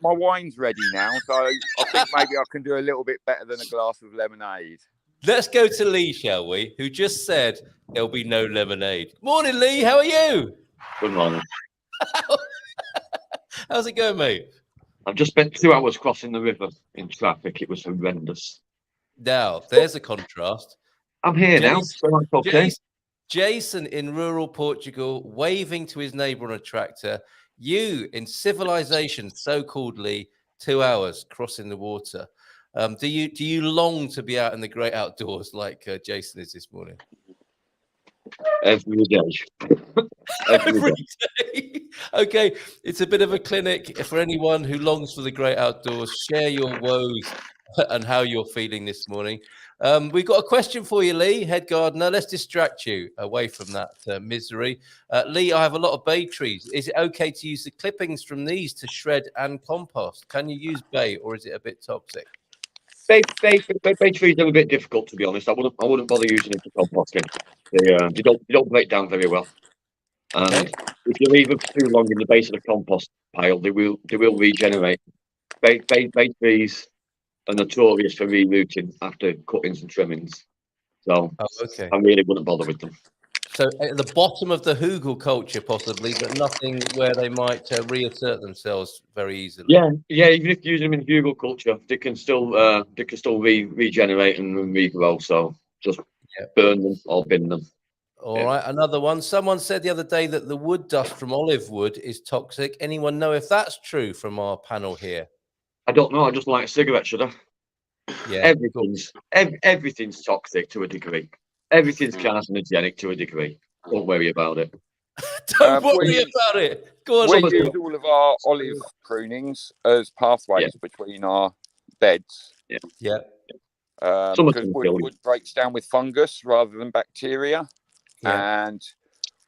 wine's ready now, so I think maybe I can do a little bit better than a glass of lemonade. Let's go to Lee, shall we? Who just said there'll be no lemonade. Morning, Lee. How are you? Good morning. How's it going, mate? I've just spent 2 hours crossing the river in traffic. It was horrendous. Now, there's a contrast. I'm here now, so that's okay. Jason in rural Portugal waving to his neighbour on a tractor. You in civilization, so-called Lee, 2 hours crossing the water. Do you long to be out in the great outdoors like Jason is this morning? Every day. Every day. Okay, it's a bit of a clinic for anyone who longs for the great outdoors. Share your woes and how you're feeling this morning. We've got a question for you, Lee, head gardener. Let's distract you away from that misery. Lee, I have a lot of bay trees. Is it okay to use the clippings from these to shred and compost? Can you use bay, or is it a bit toxic? Bay trees are a bit difficult, to be honest. I wouldn't bother using it for composting. They don't break down very well. And if you leave them too long in the base of the compost pile, they will regenerate. Bay trees are notorious for re-rooting after cuttings and trimmings. So I really wouldn't bother with them. So at the bottom of the hugel culture, possibly, but nothing where they might reassert themselves very easily. Yeah. Even if you use them in hugel culture, they can still regenerate and regrow. So just burn them or bin them. All right, another one. Someone said the other day that the wood dust from olive wood is toxic. Anyone know if that's true from our panel here? I don't know. I just like cigarettes, should I? Yeah. Everything's toxic to a degree. Everything's carcinogenic to a degree. Don't worry about it. Don't worry about it. Go on. We use all of our olive prunings as pathways between our beds. Yeah. Because wood breaks down with fungus rather than bacteria. Yeah. And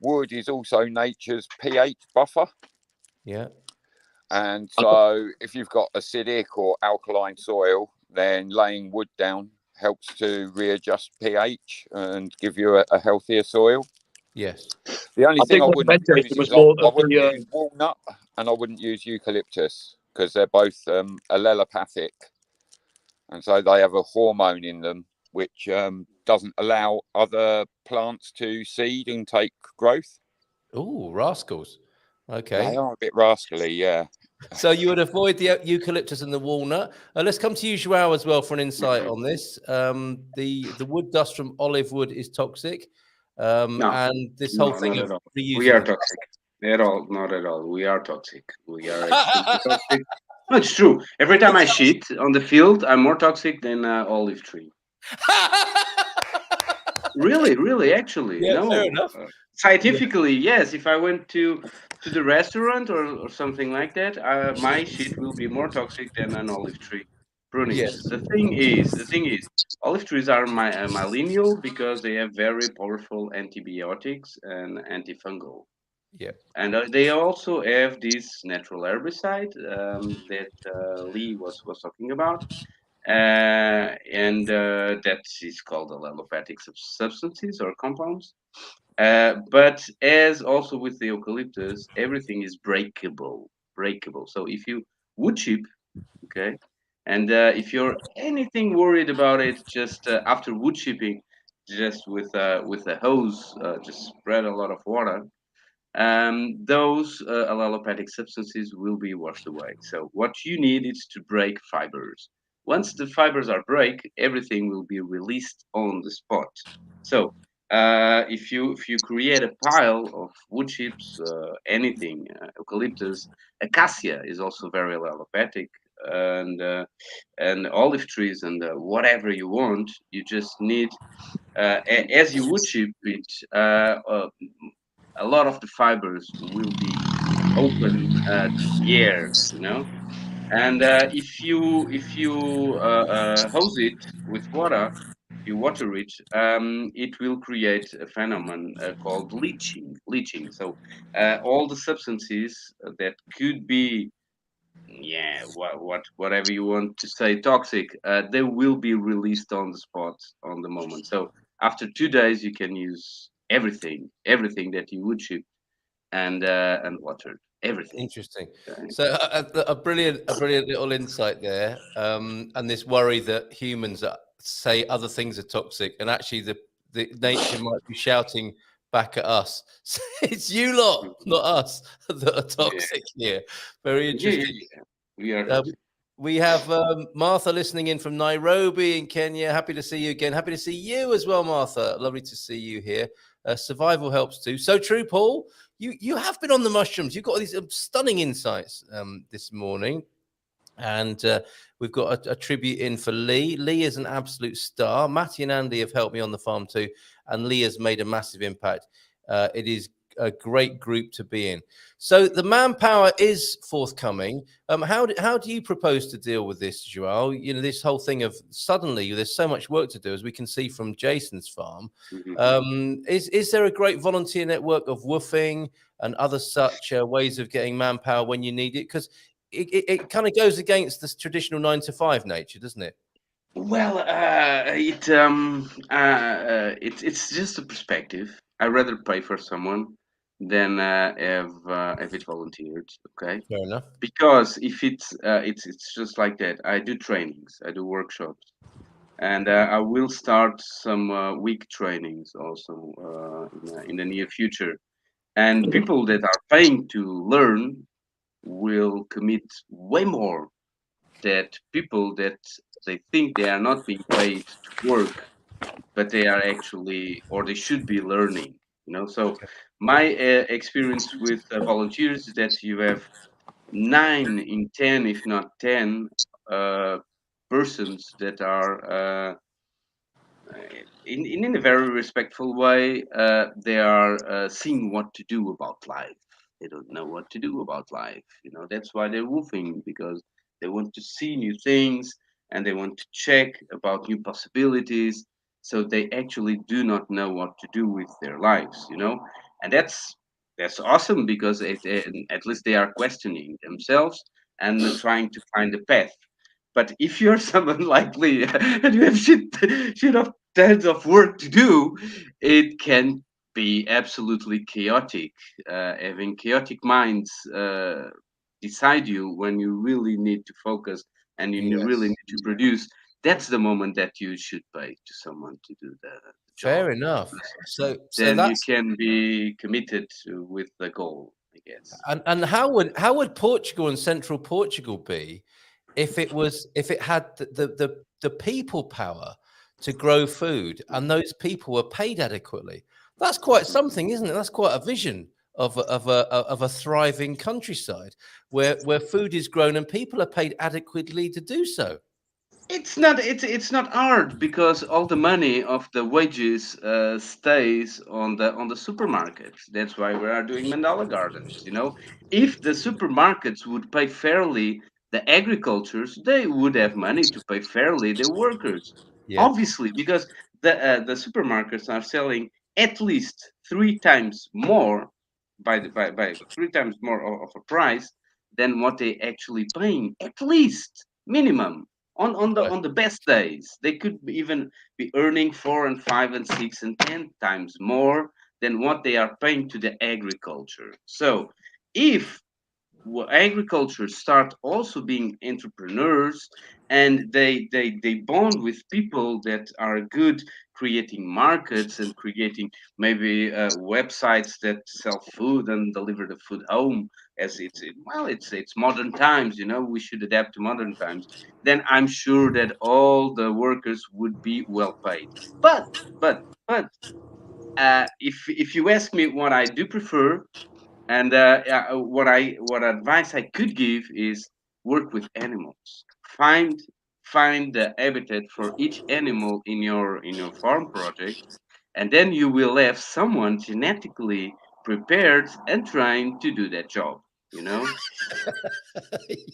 wood is also nature's pH buffer. Yeah. And so if you've got acidic or alkaline soil, then laying wood down helps to readjust pH and give you a healthier soil. Yes. The only thing I wouldn't use is I wouldn't use walnut and I wouldn't use eucalyptus because they're both allelopathic. And so they have a hormone in them which doesn't allow other plants to seed and take growth. Oh, rascals. Okay. They are a bit rascally, yeah. So you would avoid the eucalyptus and the walnut. Let's come to you, João, as well for an insight on this. The wood dust from olive wood is toxic, No, and this whole thing not of at all. reusing. We are toxic. At all, not at all. We are toxic. We are extremely toxic. No, it's true. Every time I shit on the field, I'm more toxic than olive tree. Really, actually, Yeah, no. fair enough. Scientifically, yes. If I went to the restaurant or something like that, my shit will be more toxic than an olive tree. Brunies. Yes. The thing is, olive trees are my lineal because they have very powerful antibiotics and antifungal. Yeah. And they also have this natural herbicide that Lee was talking about, and that is called allelopathic substances or compounds. But as also with the eucalyptus, everything is breakable. So if you wood chip, okay, and if you're anything worried about it, just after wood chipping, just with a hose, just spread a lot of water. Those allelopathic substances will be washed away. So what you need is to break fibers. Once the fibers are break, everything will be released on the spot. So if you create a pile of wood chips, anything, eucalyptus, acacia is also very allelopathic, and olive trees and whatever you want, you just need as you wood chip it. A lot of the fibers will be open to the air, and if you hose it with water, you water it, it will create a phenomenon called leaching. So all the substances that could be, yeah, whatever you want to say, toxic, they will be released on the spot, on the moment. So after 2 days you can use everything that you would chip and water everything. Interesting. Okay? So a brilliant little insight there, and this worry that humans say other things are toxic, and actually the nature might be shouting back at us. So it's you lot, not us, that are toxic here. Very interesting. Yeah. We are Uh, toxic. we have Martha listening in from Nairobi in Kenya. Happy to see you again. Happy to see you as well, Martha. Lovely to see you here. Survival helps too. So true, Paul. You have been on the mushrooms. You've got these stunning insights this morning. And we've got a tribute in for Lee. Lee is an absolute star. Matty and Andy have helped me on the farm too. And Lee has made a massive impact. It is a great group to be in. So the manpower is forthcoming. How do you propose to deal with this, João? You know, this whole thing of suddenly there's so much work to do, as we can see from Jason's farm. Is there a great volunteer network of woofing and other such ways of getting manpower when you need it? Because it kind of goes against this traditional 9-to-5 nature, doesn't it? Well, it's just a perspective. I rather pay for someone than have it volunteered. Okay, Fair enough. because if it's just like that. I do trainings, I do workshops, and I will start some week trainings also in the near future. And people that are paying to learn will commit way more that people that they think they are not being paid to work, but they are actually, or they should be learning. So my experience with volunteers is that you have 9 in 10, if not 10, persons that are in a very respectful way. They are seeing what to do about life. They don't know what to do about life. That's why they're woofing, because they want to see new things and they want to check about new possibilities. So they actually do not know what to do with their lives. And that's awesome, because at least they are questioning themselves and trying to find a path. But if you're someone like Lee and you have shit of tons of work to do, it can be absolutely chaotic. Having chaotic minds beside you when you really need to focus and you really need to produce, that's the moment that you should pay to someone to do the job. Fair enough. So Then you that's can be committed with the goal. guess. And how would Portugal and central Portugal be if it had the people power to grow food and those people were paid adequately? That's quite something, isn't it? That's quite a vision of a thriving countryside where food is grown and people are paid adequately to do so. It's not hard because all the money of the wages stays on the supermarkets. That's why we are doing mandala gardens. If the supermarkets would pay fairly the agricultures, they would have money to pay fairly the workers. Yeah. Obviously, because the supermarkets are selling at least 3 times more by 3 times more of a price than what they actually paying. At least minimum. On the best days, they could even be earning 4 and 5 and 6 and 10 times more than what they are paying to the agriculture. So, if agriculture start also being entrepreneurs and they bond with people that are good creating markets and creating maybe websites that sell food and deliver the food home, as it's modern times, we should adapt to modern times. Then I'm sure that all the workers would be well paid. But if you ask me what I do prefer, and what advice I could give is work with animals. Find the habitat for each animal in your farm project, and then you will have someone genetically prepared and trained to do that job.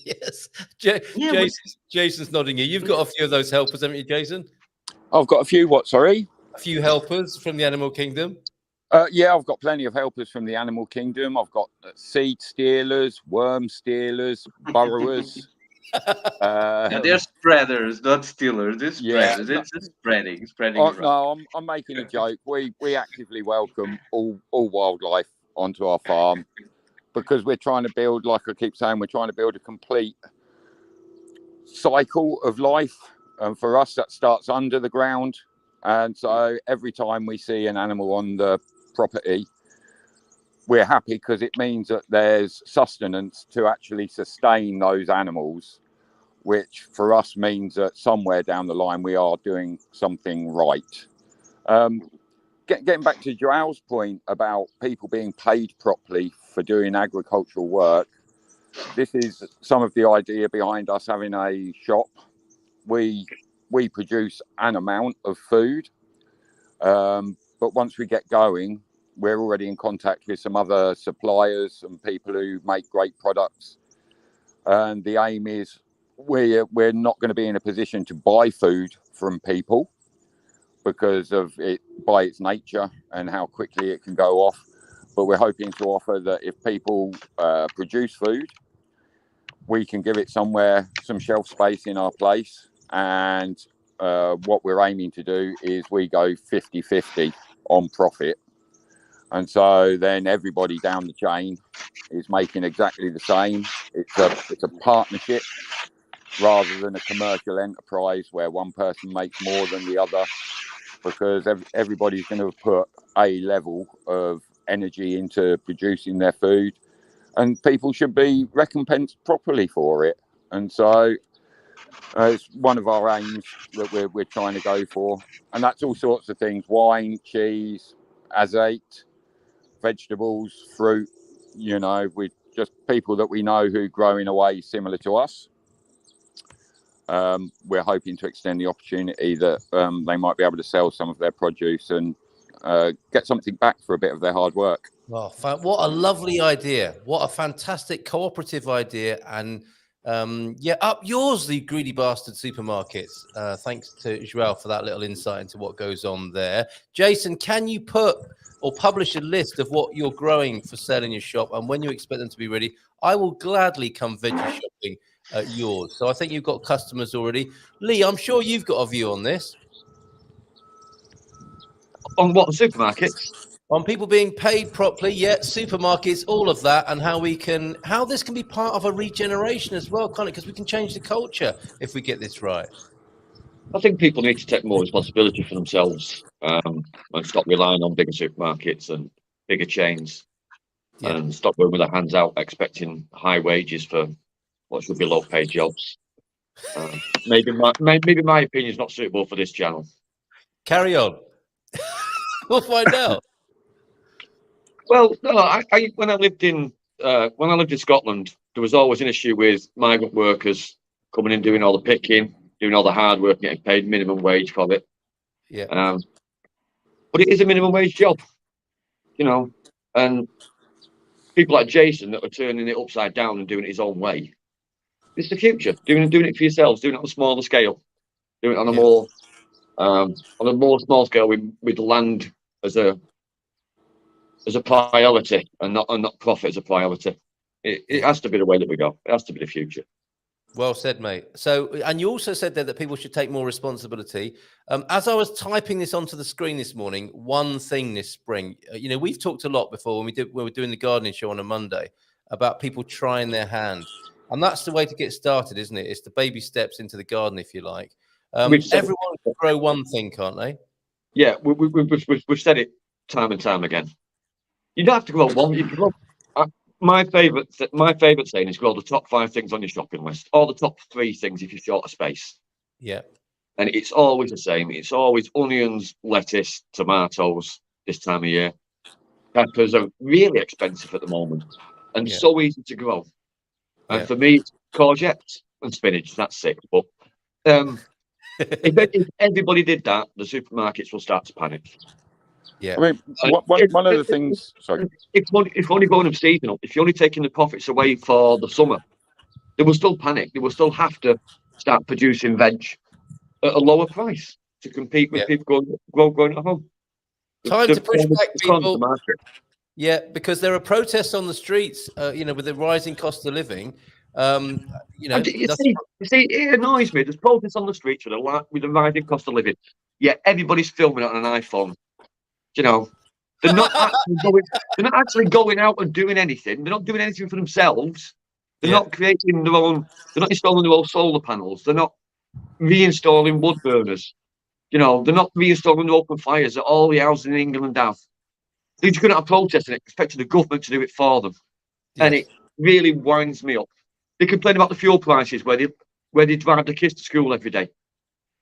Yes. Yeah, but Jason's nodding here. You've got a few of those helpers, haven't you, Jason? I've got a few. What? Sorry. A few helpers from the animal kingdom. Yeah, I've got plenty of helpers from the animal kingdom. I've got seed stealers, worm stealers, burrowers. they're spreaders, not stealers. They're spreaders. Yeah, It's just spreading around. no, I'm making a joke. We actively welcome all wildlife onto our farm because we're trying to build, like I keep saying, we're trying to build a complete cycle of life. And for us, that starts under the ground. And so every time we see an animal on the property, we're happy because it means that there's sustenance to actually sustain those animals, which for us means that somewhere down the line we are doing something right. Getting back to João's point about people being paid properly for doing agricultural work, this is some of the idea behind us having a shop. We produce an amount of food, but once we get going, we're already in contact with some other suppliers and people who make great products. And the aim is we're not going to be in a position to buy food from people because of it by its nature and how quickly it can go off. But we're hoping to offer that if people produce food, we can give it somewhere, some shelf space in our place. And what we're aiming to do is we go 50-50 on profit. And so then everybody down the chain is making exactly the same. It's a partnership rather than a commercial enterprise where one person makes more than the other, because everybody's going to put a level of energy into producing their food, and people should be recompensed properly for it. And so it's one of our aims that we're trying to go for, and that's all sorts of things: wine, cheese, azate, vegetables, fruit. We just people that we know who grow in a way similar to us. We're hoping to extend the opportunity that they might be able to sell some of their produce and get something back for a bit of their hard work. Well, what a lovely idea. What a fantastic cooperative idea. And up yours, the greedy bastard supermarkets. Thanks to João for that little insight into what goes on there. Jason, can you put or publish a list of what you're growing for sale in your shop and when you expect them to be ready? I will gladly come veggie shopping at yours. So I think you've got customers already. Lee, I'm sure you've got a view on this. On what, the supermarkets? On people being paid properly, supermarkets, all of that, and how this can be part of a regeneration as well, can't it? Because we can change the culture if we get this right. I think people need to take more responsibility for themselves and stop relying on bigger supermarkets and bigger chains. and stop going with their hands out expecting high wages for what should be low-paid jobs. Maybe my opinion is not suitable for this channel. Carry on. We'll find out. Well, no, I when I lived in Scotland, there was always an issue with migrant workers coming in, doing all the picking, doing all the hard work, getting paid minimum wage for it. Yeah. But it is a minimum wage job, and people like Jason that are turning it upside down and doing it his own way. It's the future. Doing it for yourselves, doing it on a smaller scale, doing it on a more small scale with land as a priority and not profit as a priority. It has to be the way that we go. It has to be the future. Well said, mate. So, and you also said there that people should take more responsibility. As I was typing this onto the screen this morning, one thing this spring, we've talked a lot before when we were doing the gardening show on a Monday about people trying their hand. And that's the way to get started, isn't it? It's the baby steps into the garden, if you like. Everyone can grow one thing, can't they? Yeah, we've said it time and time again. You don't have to grow one. You can grow. My favourite saying is grow the top 5 things on your shopping list, or the top 3 things if you're short of space. Yeah. And it's always the same. It's always onions, lettuce, tomatoes this time of year. Peppers are really expensive at the moment and so easy to grow. And for me, it's courgettes and spinach. That's it. But if everybody did that, the supermarkets will start to panic. Yeah. I mean, one of the things. Sorry. If only going of seasonal, if you're only taking the profits away for the summer, they will still panic. They will still have to start producing veg at a lower price to compete with people going at home. Time to push back, people. Yeah, because there are protests on the streets, with the rising cost of living. You see, it annoys me. There's protests on the streets with the rising cost of living. Yet everybody's filming it on an iPhone. They're not actually going out and doing anything. They're not doing anything for themselves. They're not creating their own. They're not installing their own solar panels. They're not reinstalling wood burners. They're not reinstalling open fires that all the houses in England have. They're just going to protest and expecting the government to do it for them, and it really winds me up. They complain about the fuel prices where they drive the kids to school every day.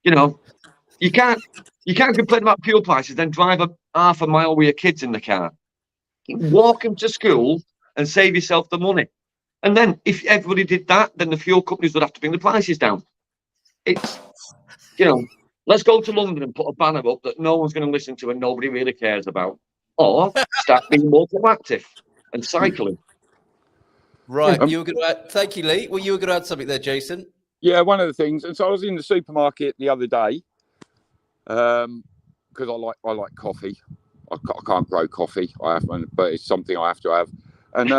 You can't complain about fuel prices, then drive half a mile with your kids in the car. Walk them to school and save yourself the money. And then if everybody did that, then the fuel companies would have to bring the prices down. It's, let's go to London and put a banner up that no one's going to listen to and nobody really cares about. Or start being more proactive and cycling. Right. You were going to add, thank you, Lee. Well, you were going to add something there, Jason. Yeah, one of the things. And so I was in the supermarket the other day. Because I like coffee. I can't grow coffee. But it's something I have to have. And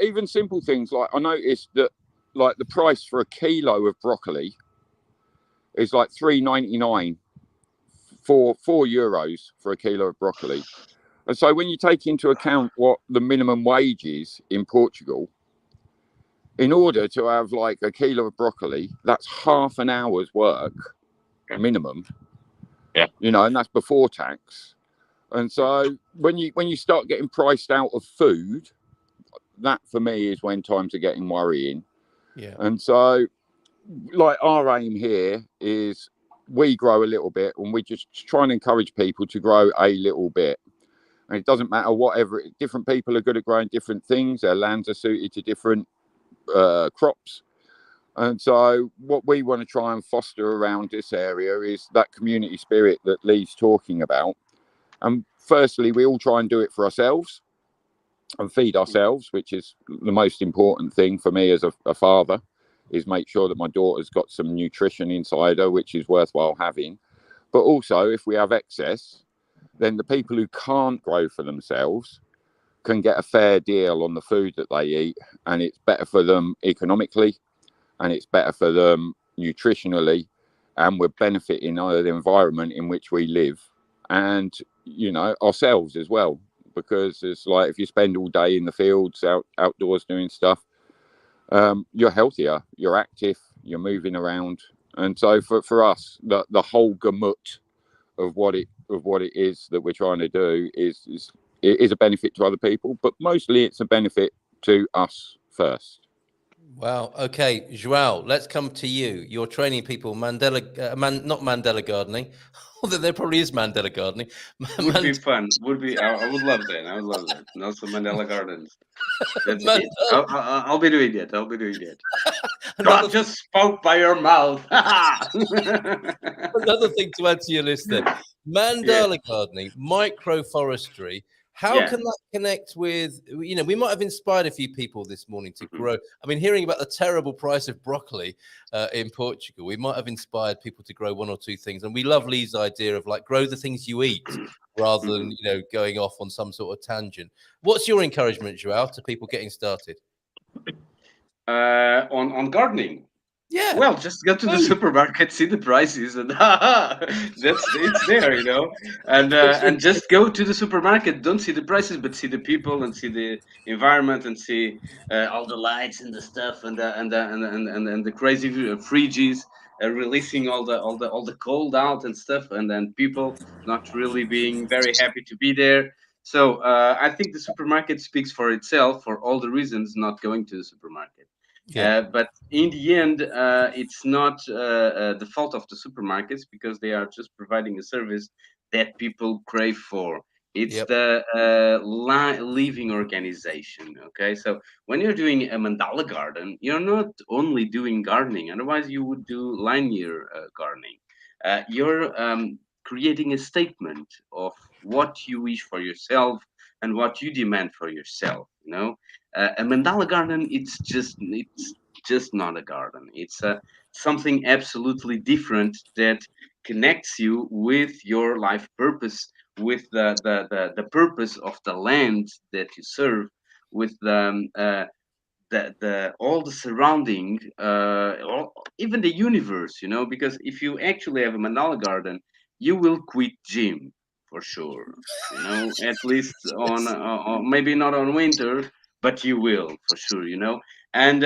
even simple things like I noticed that like the price for a kilo of broccoli is like €3.99 for €4 for a kilo of broccoli. And so when you take into account what the minimum wage is in Portugal, in order to have like a kilo of broccoli, that's half an hour's work minimum. Yeah, and that's before tax. And so when you start getting priced out of food, that for me is when times are getting worrying. Yeah. And so like our aim here is we grow a little bit and we just try and encourage people to grow a little bit. And it doesn't matter whatever, different people are good at growing different things. Their lands are suited to different crops. And so what we want to try and foster around this area is that community spirit that Lee's talking about. And firstly, we all try and do it for ourselves and feed ourselves, which is the most important thing for me as a father, is make sure that my daughter's got some nutrition inside her, which is worthwhile having. But also, if we have excess, then the people who can't grow for themselves can get a fair deal on the food that they eat, and it's better for them economically, and it's better for them nutritionally, and we're benefiting the environment in which we live, and ourselves as well, because it's like if you spend all day in the fields outdoors doing stuff, you're healthier, you're active, you're moving around. And so for us, the whole gamut of what it is that we're trying to do is it is a benefit to other people, but mostly it's a benefit to us first. Wow. Okay, João, let's come to you. You're training people not Mandela gardening, although there probably is Mandela gardening. Would be fun. Would be. I would love that. I would love that. Nelson Mandela Gardens. That's it. I'll be doing it. I'll be doing it. God just spoke by your mouth. Another thing to add to your list there. Mandala gardening, microforestry. How can that connect with, we might have inspired a few people this morning to grow. I mean, hearing about the terrible price of broccoli in Portugal, we might have inspired people to grow one or two things. And we love Lee's idea of like grow the things you eat rather than, going off on some sort of tangent. What's your encouragement, João, to people getting started? On gardening. Yeah. Well, just go to the supermarket, see the prices, and it's there, and just go to the supermarket. Don't see the prices, but see the people and see the environment and see all the lights and the stuff and the crazy fridges releasing all the cold out and stuff, and then people not really being very happy to be there. So I think the supermarket speaks for itself for all the reasons not going to the supermarket. But in the end, it's not the fault of the supermarkets because they are just providing a service that people crave for. It's the living organization. Okay, so when you're doing a mandala garden, you're not only doing gardening. Otherwise, you would do linear gardening. You're creating a statement of what you wish for yourself and what you demand for yourself. A mandala garden, it's just not a garden. It's something absolutely different that connects you with your life purpose, with the purpose of the land that you serve, with the all the surrounding, even the universe. Because if you actually have a mandala garden, you will quit gym for sure. At least on maybe not on winter, but you will for sure. And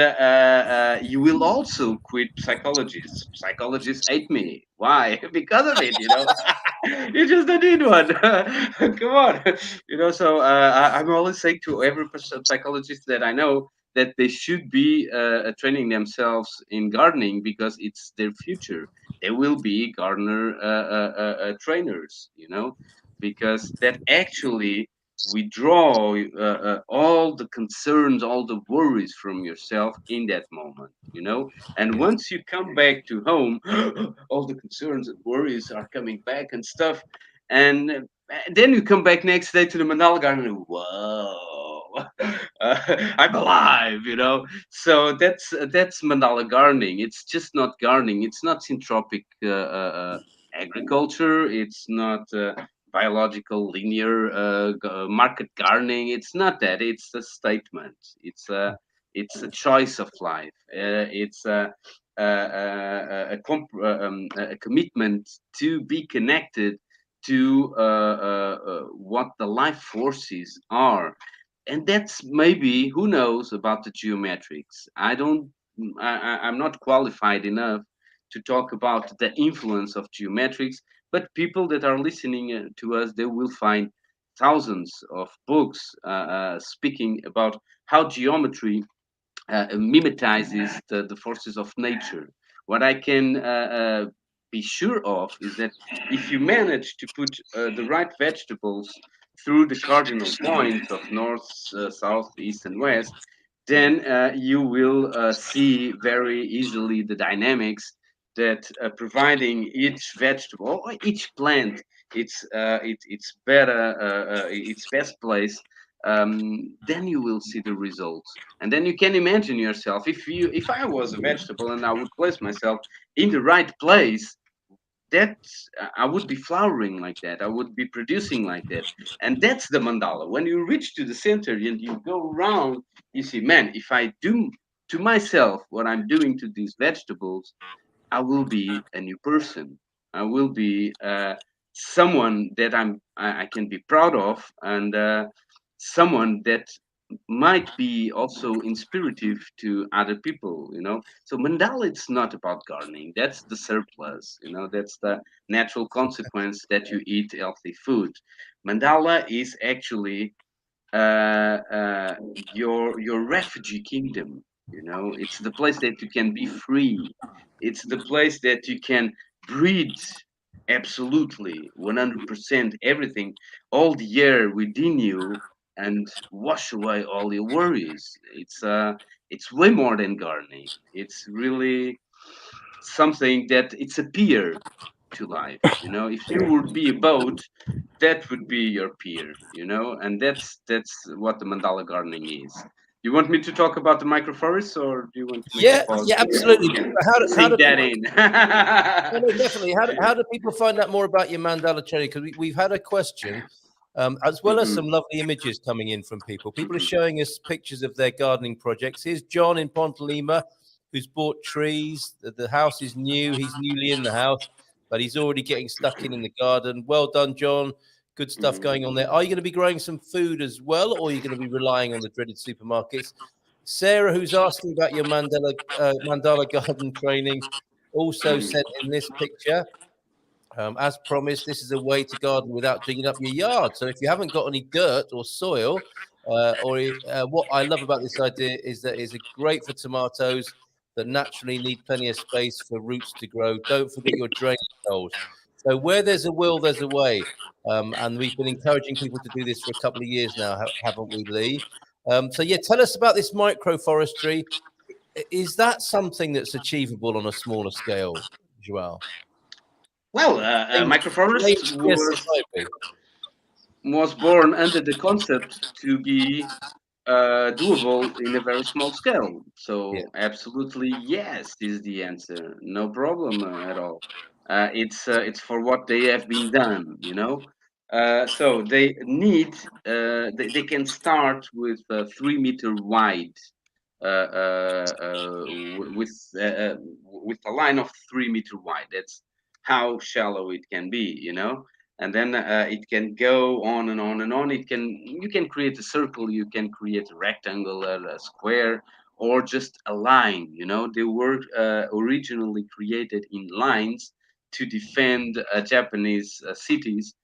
you will also quit psychologists. Psychologists hate me. Why? Because of it. You just don't need one. Come on. So I'm always saying to every psychologist that I know that they should be training themselves in gardening because it's their future. They will be gardener trainers, because that actually withdraw all the concerns, all the worries from yourself in that moment, And once you come back to home, all the concerns and worries are coming back and stuff. And then you come back next day to the mandala garden and whoa, I'm alive, So that's mandala gardening. It's just not gardening. It's not syntropic agriculture. It's not biological linear market gardening. It's not that. It's a statement. It's a choice of life. It's a commitment to be connected to what the life forces are. And that's maybe, who knows about the geometrics. I'm not qualified enough to talk about the influence of geometrics, but people that are listening to us, they will find thousands of books speaking about how geometry mimetizes the forces of nature. What I can be sure of is that if you manage to put the right vegetables through the cardinal points of north, south, east, and west, then you will see very easily the dynamics that providing each vegetable or each plant its best place, then you will see the results. And then you can imagine yourself, if I was a vegetable and I would place myself in the right place, that I would be flowering like that. I would be producing like that. And that's the mandala. When you reach to the center and you go around, you see, man, if I do to myself what I'm doing to these vegetables, I will be a new person. I will be someone that I can be proud of, and someone that might be also inspirative to other people, so mandala, it's not about gardening. That's the surplus, that's the natural consequence that you eat healthy food. Mandala is actually your refugee kingdom. It's the place that you can be free. It's the place that you can breathe absolutely 100% everything, all the air within you, and wash away all your worries. It's way more than gardening. It's really something that it's a peer to life. If you would be a boat, that would be your peer. And that's what the mandala gardening is. You want me to talk about the microforests, or do you want to make a Yeah, pause yeah, so we absolutely. can How sink do that people? in? No, no, definitely. How do people find out more about your mandala training? Because we've had a question, as well as Mhm, some lovely images coming in from people. People are showing us pictures of their gardening projects. Here's John in Pontalima, who's bought trees. The house is new. He's newly in the house, but he's already getting stuck in the garden. Well done, John. Good stuff mhm. going on there. Are you going to be growing some food as well, or are you going to be relying on the dreaded supermarkets? Sarah, who's asking about your mandala garden training, also sent in this picture. As promised, this is a way to garden without digging up your yard. So if you haven't got any dirt or soil, what I love about this idea is that it's great for tomatoes that naturally need plenty of space for roots to grow. Don't forget your drainage holes. So where there's a will, there's a way. And we've been encouraging people to do this for a couple of years now, haven't we, Lee? So yeah, tell us about this microforestry. Is that something that's achievable on a smaller scale, João? Well, Dangerous, microforest yes, it might be. was born under the concept to be doable in a very small scale. Yeah. So absolutely yes is the answer. No problem at all. It's for what they have been done. So they need they can start with 3 meter wide with a line of 3 meter wide. That's how shallow it can be. And then it can go on and on and on. You can create a circle, you can create a rectangle, a square, or just a line. They were originally created in lines to defend Japanese cities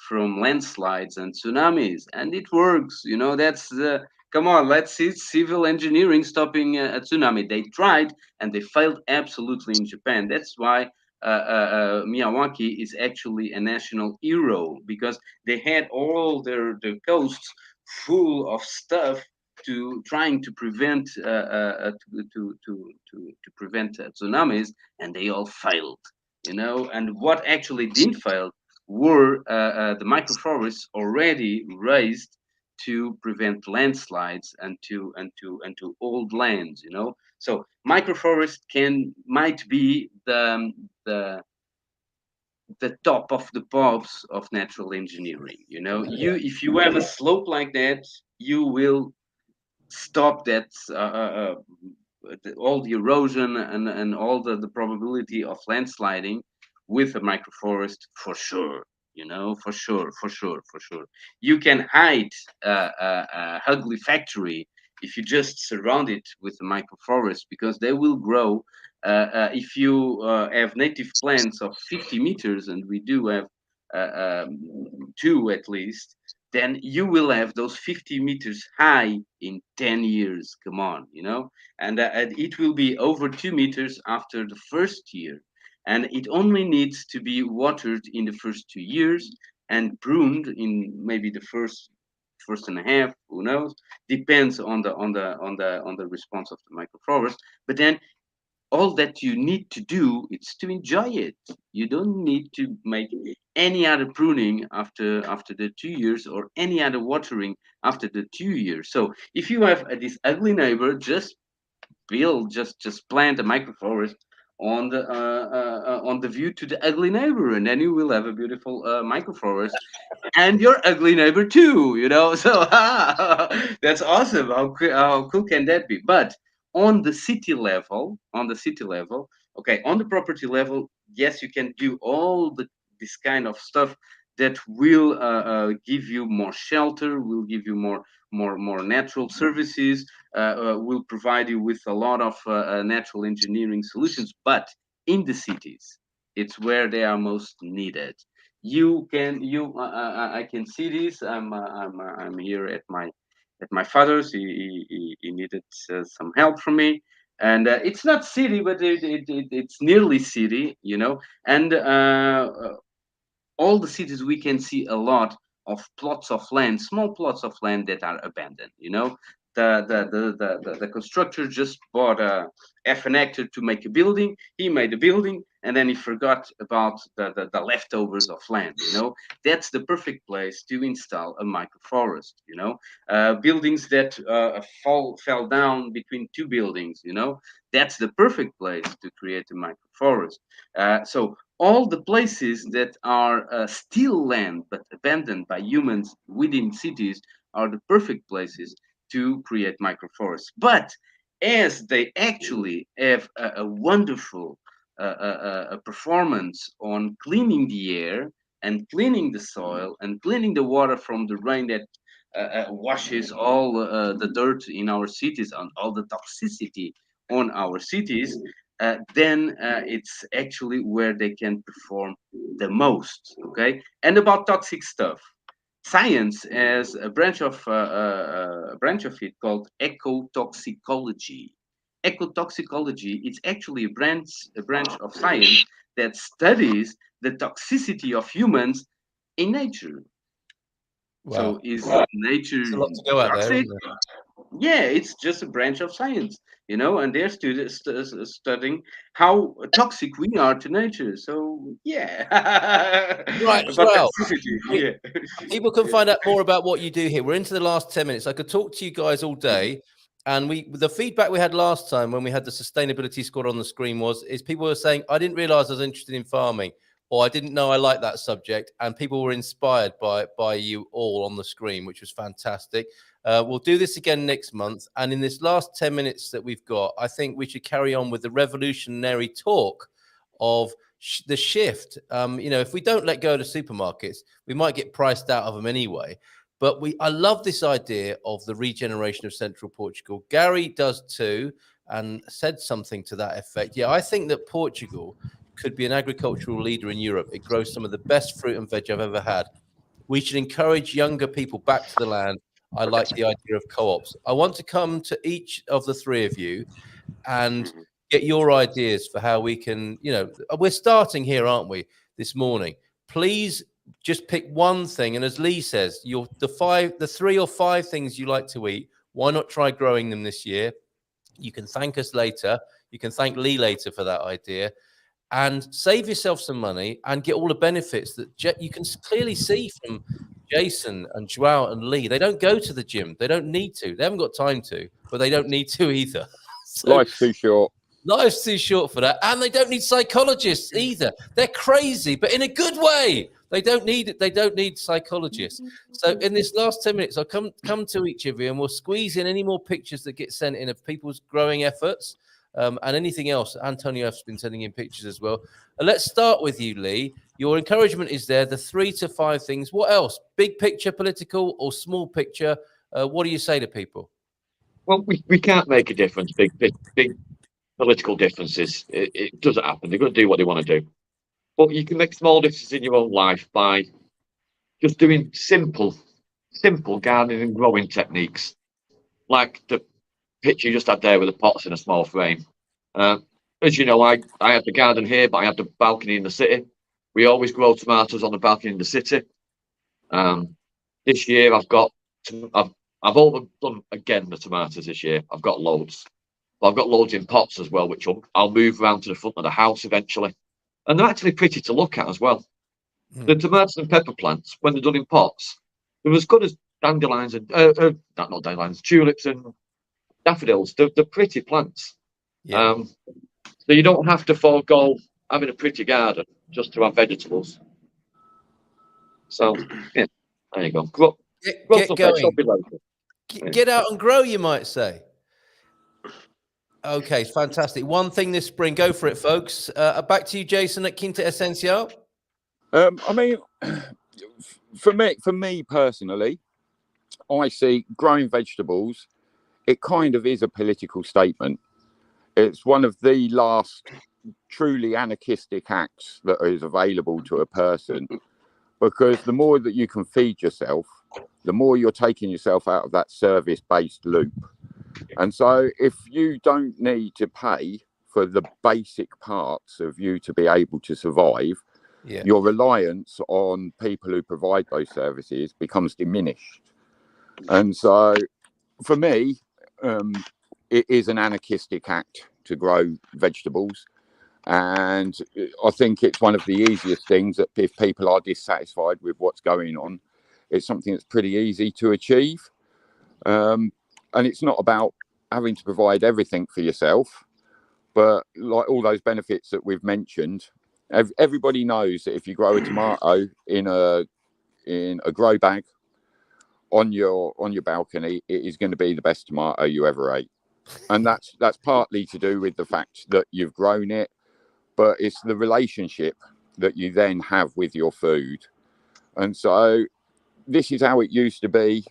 from landslides and tsunamis, and it works. That's the Come on, let's see civil engineering stopping a tsunami. They tried and they failed absolutely in Japan. That's why Miyawaki is actually a national hero, because they had all their coasts full of stuff to trying to prevent to prevent tsunamis, and they all failed. And what actually didn't fail were the microforests already raised to prevent landslides and to old lands. So microforest might be the top of the pops of natural engineering. If you have a slope like that, you will stop that all the erosion and all the probability of landsliding with a microforest, for sure. For sure, for sure, for sure. You can hide a ugly factory if you just surround it with a microforest, because they will grow. If you have native plants of 50 meters, and we do have two at least, then you will have those 50 meters high in 10 years. Come on. And it will be over 2 meters after the first year. And it only needs to be watered in the first 2 years and pruned in maybe the first and a half. Who knows? Depends on the response of the microforest. But then all that you need to do is to enjoy it. You don't need to make any other pruning after the 2 years, or any other watering after the 2 years. So if you have this ugly neighbor, just plant a microforest on the view to the ugly neighbor, and then you will have a beautiful microforest, and your ugly neighbor too. So that's awesome. How cool can that be? But on the city level, okay, on the property level, yes, you can do all this kind of stuff that will give you more shelter, will give you more natural services, will provide you with a lot of natural engineering solutions. But in the cities, it's where they are most needed. I can see this. I'm here at my father's. He needed some help from me, and it's not city, but it's nearly city, and all the cities we can see a lot of plots of land, small plots of land that are abandoned. The constructor just bought half an hectare to make a building. He made a building, and then he forgot about the leftovers of land. That's the perfect place to install a microforest. Buildings that fell down between two buildings. That's the perfect place to create a microforest. So all the places that are still land but abandoned by humans within cities are the perfect places to create microforests. But as they actually have a wonderful performance on cleaning the air and cleaning the soil and cleaning the water from the rain that washes all the dirt in our cities and all the toxicity on our cities, then it's actually where they can perform the most. Okay, and about toxic stuff, science has a branch of it called ecotoxicology. Ecotoxicology is actually a branch of science that studies the toxicity of humans in nature. Wow. So is nature There's a lot to go out there, toxic? isn't there? Yeah, it's just a branch of science, and they're studying how toxic we are to nature. So yeah, Right, as about well. toxicity. Yeah. People can find out more about what you do here. We're into the last 10 minutes. I could talk to you guys all day. And the feedback we had last time when we had the sustainability squad on the screen is people were saying, I didn't realize I was interested in farming, or I didn't know I liked that subject. And people were inspired by you all on the screen, which was fantastic. We'll do this again next month. And in this last 10 minutes that we've got, I think we should carry on with the revolutionary talk of the shift. If we don't let go of the supermarkets, we might get priced out of them anyway. But I love this idea of the regeneration of central Portugal. Gary does too, and said something to that effect. Yeah, I think that Portugal could be an agricultural leader in Europe. It grows some of the best fruit and veg I've ever had. We should encourage younger people back to the land. I like the idea of co-ops. I want to come to each of the three of you and get your ideas for how we can, we're starting here, aren't we, this morning? Please just pick one thing. And as Lee says, the 3 or 5 things you like to eat, why not try growing them this year? You can thank us later. You can thank Lee later for that idea. And save yourself some money and get all the benefits that you can clearly see from Jason and João and Lee. They don't go to the gym. They don't need to. They haven't got time to, but they don't need to either. So, Life's too short. Life's too short for that. And they don't need psychologists either. They're crazy, but in a good way. They don't need it. They don't need psychologists. So in this last 10 minutes, I'll come to each of you and we'll squeeze in any more pictures that get sent in of people's growing efforts and anything else. Antonio has been sending in pictures as well. Let's start with you, Lee. Your encouragement is there, the 3 to 5 things. What else? Big picture political or small picture? What do you say to people? Well, we can't make a difference, big political differences. It doesn't happen. They're going to do what they want to do. But you can make small differences in your own life by just doing simple gardening and growing techniques. Like the picture you just had there with the pots in a small frame. As you know, I have the garden here, but I have the balcony in the city. We always grow tomatoes on the balcony in the city. This year I've overdone again the tomatoes this year. I've got loads. But I've got loads in pots as well, which I'll move around to the front of the house eventually. And they're actually pretty to look at as well. The tomatoes and pepper plants, when they're done in pots, they're as good as dandelions and not dandelions, tulips and daffodils. They're pretty plants. Yeah. So you don't have to forego having a pretty garden just to have vegetables. So yeah, there you go. Grow Get going. Get out and grow, you might say. Okay, fantastic. One thing this spring, go for it, folks. Back to you, Jason, at Quinta Essencial. I mean, for me personally, I see growing vegetables, it kind of is a political statement. It's one of the last truly anarchistic acts that is available to a person, because the more that you can feed yourself, the more you're taking yourself out of that service-based loop. And so if you don't need to pay for the basic parts of you to be able to survive, your reliance on people who provide those services becomes diminished. And so for me, it is an anarchistic act to grow vegetables. And I think it's one of the easiest things that if people are dissatisfied with what's going on, it's something that's pretty easy to achieve. And it's not about having to provide everything for yourself, but like all those benefits that we've mentioned, everybody knows that if you grow a tomato in a grow bag on your balcony, it is going to be the best tomato you ever ate. And that's partly to do with the fact that you've grown it, but it's the relationship that you then have with your food. And so this is how it used to be.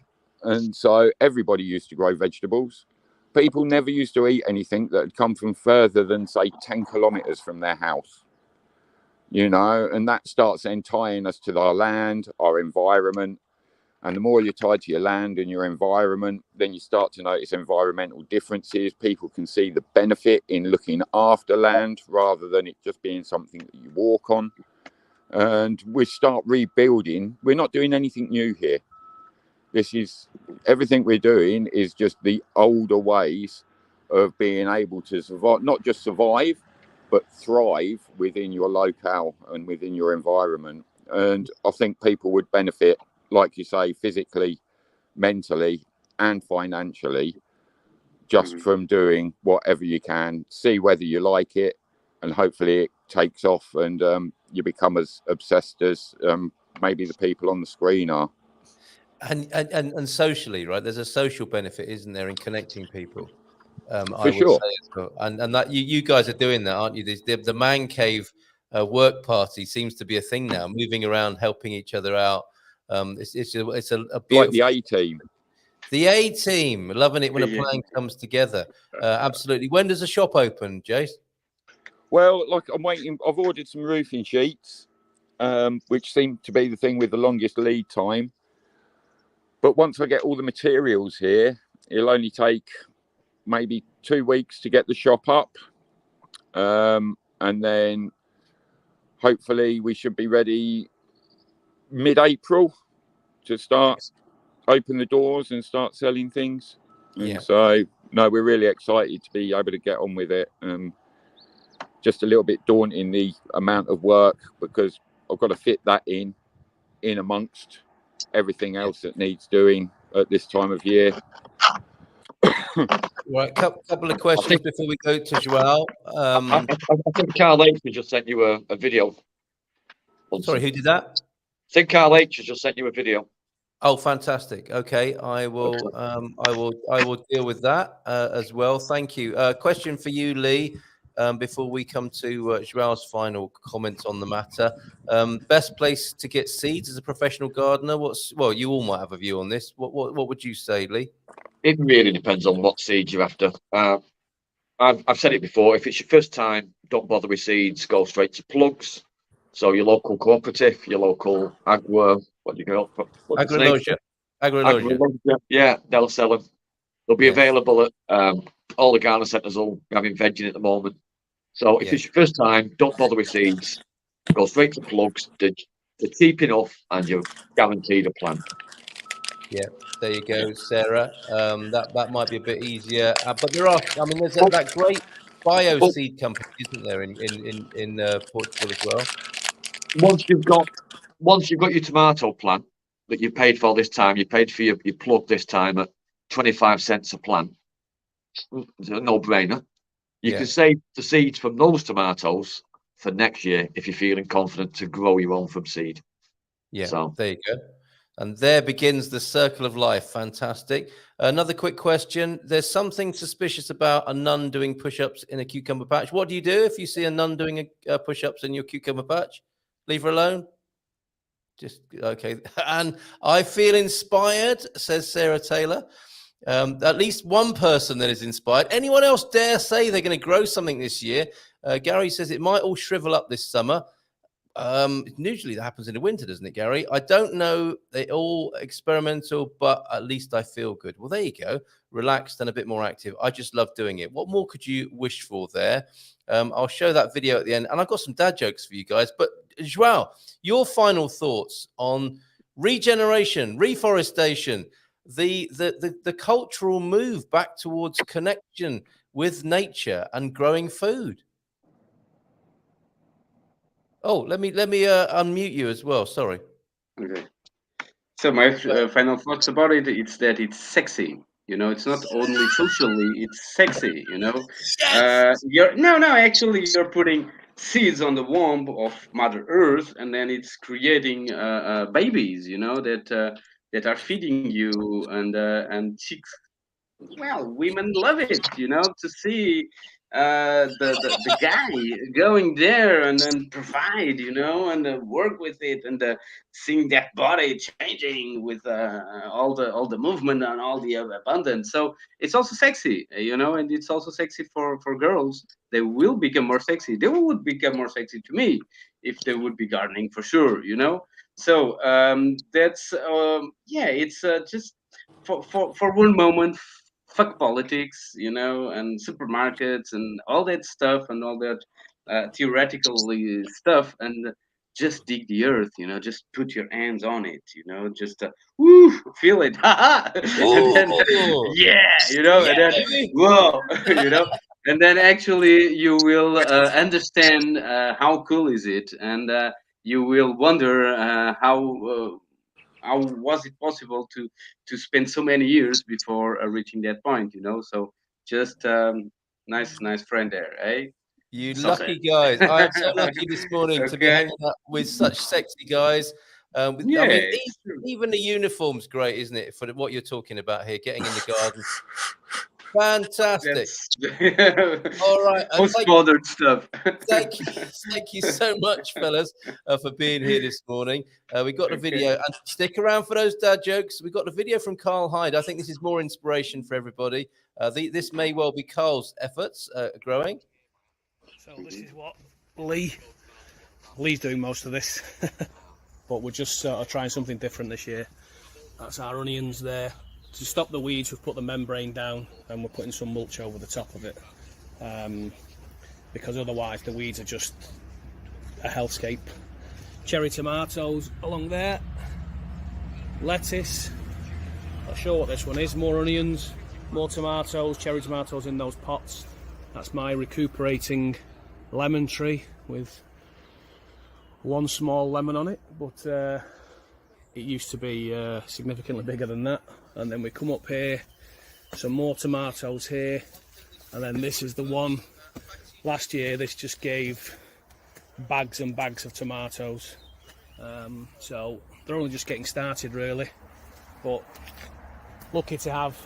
And so everybody used to grow vegetables. People never used to eat anything that had come from further than, say, 10 kilometers from their house, you know, and that starts then tying us to our land, our environment. And the more you're tied to your land and your environment, then you start to notice environmental differences. People can see the benefit in looking after land rather than it just being something that you walk on. And we start rebuilding. We're not doing anything new here. This is everything we're doing is just the older ways of being able to survive, not just survive, but thrive within your locale and within your environment. And I think people would benefit, like you say, physically, mentally, and financially, just from doing whatever you can, see whether you like it, and hopefully it takes off and you become as obsessed as maybe the people on the screen are. And socially, right? There's a social benefit, isn't there, in connecting people? I would sure. say as well. And that you guys are doing that, aren't you? The man cave work party seems to be a thing now, moving around, helping each other out. It's a beautiful, like the A team. The A team, loving it when a plan comes together. Absolutely. When does the shop open, Jace? Well, like I'm waiting. I've ordered some roofing sheets, which seem to be the thing with the longest lead time. But once I get all the materials here, it'll only take maybe 2 weeks to get the shop up. And then hopefully we should be ready mid-April to start, open the doors and start selling things. And so, no, we're really excited to be able to get on with it. Just a little bit daunting, the amount of work, because I've got to fit that in amongst everything else that needs doing at this time of year. Right, couple of questions before we go to João. I think Carl H has just sent you a video. Sorry, who did that? I think Carl H has just sent you a video. Oh, fantastic. Okay, I will deal with that as well. Thank you. Question for you, Lee, before we come to João's final comments on the matter. Best place to get seeds as a professional gardener? Well, you all might have a view on this. What would you say, Lee? It really depends on what seeds you're after. I've said it before. If it's your first time, don't bother with seeds. Go straight to plugs. So your local cooperative, your local agua, what do you call it? Agrologia. Yeah, they'll sell them. They'll be available at all the gardener centres. All having vegging at the moment. So if it's your first time, don't bother with seeds. Go straight to plugs. They're cheap enough, and you're guaranteed a plant. Yeah, there you go, Sarah. That might be a bit easier, but there are. I mean, there's that great bio seed company, isn't there, in Portugal as well? Once you've got your tomato plant that you paid for this time, you paid for your plug this time at 25 cents a plant. It's a no-brainer. You can save the seeds from those tomatoes for next year if you're feeling confident to grow your own from seed. Yeah, so there you go. And there begins the circle of life. Fantastic. Another quick question. There's something suspicious about a nun doing push-ups in a cucumber patch. What do you do if you see a nun doing push-ups in your cucumber patch? Leave her alone? Just okay. And I feel inspired, says Sarah Taylor. At least one person that is inspired. Anyone else dare say they're going to grow something this year? Gary says it might all shrivel up this summer. Usually that happens in the winter, doesn't it, Gary? I don't know. They're all experimental, but at least I feel good. Well, there you go. Relaxed and a bit more active. I just love doing it. What more could you wish for there? I'll show that video at the end. And I've got some dad jokes for you guys. But João, your final thoughts on regeneration, reforestation, the cultural move back towards connection with nature and growing food. Oh, let me unmute you as well. Sorry. Okay. So my final thoughts about it, it's that it's sexy. You know, it's not only socially, it's sexy. You know, Yes! actually, you're putting seeds on the womb of Mother Earth, and then it's creating babies. You know that are feeding you, and chicks. Well, women love it. You know, to see the guy going there and then provide, you know, and work with it, and seeing that body changing with all the movement and all the abundance. So it's also sexy, you know, and it's also sexy for girls. They will become more sexy. They would become more sexy to me if they would be gardening for sure, you know. So that's it's just for one moment, fuck politics, you know, and supermarkets and all that stuff and all that theoretical stuff, and just dig the earth, you know, just put your hands on it, you know, just feel it, and then Ooh, yeah, you know, yeah, and then baby. whoa, you know, and then actually you will understand how cool is it, and you will wonder how was it possible to spend so many years before reaching that point, you know. So just nice friend there, eh? You Sausage. lucky guys. I am so lucky this morning to be Okay. hanging out with such sexy guys. I mean, Yeah, it's true. even the uniform's great, isn't it? For what you're talking about here, getting in the garden. Fantastic. That's All right. post-modern stuff. Thank you so much, fellas, for being here this morning. We got the video, and stick around for those dad jokes. We got the video from Carl Hyde. I think this is more inspiration for everybody. This may well be Carl's efforts growing. So this is what Lee's doing most of this, but we're just sort of trying something different this year. That's our onions there. To stop the weeds, we've put the membrane down and we're putting some mulch over the top of it, because otherwise the weeds are just a hellscape. Cherry tomatoes along there, lettuce. I'll show what this one is. More onions, more tomatoes, cherry tomatoes in those pots. That's my recuperating lemon tree with one small lemon on it, but it used to be significantly bigger than that. And then we come up here, some more tomatoes here, and then this is the one. Last year this just gave bags and bags of tomatoes, so they're only just getting started really, but lucky to have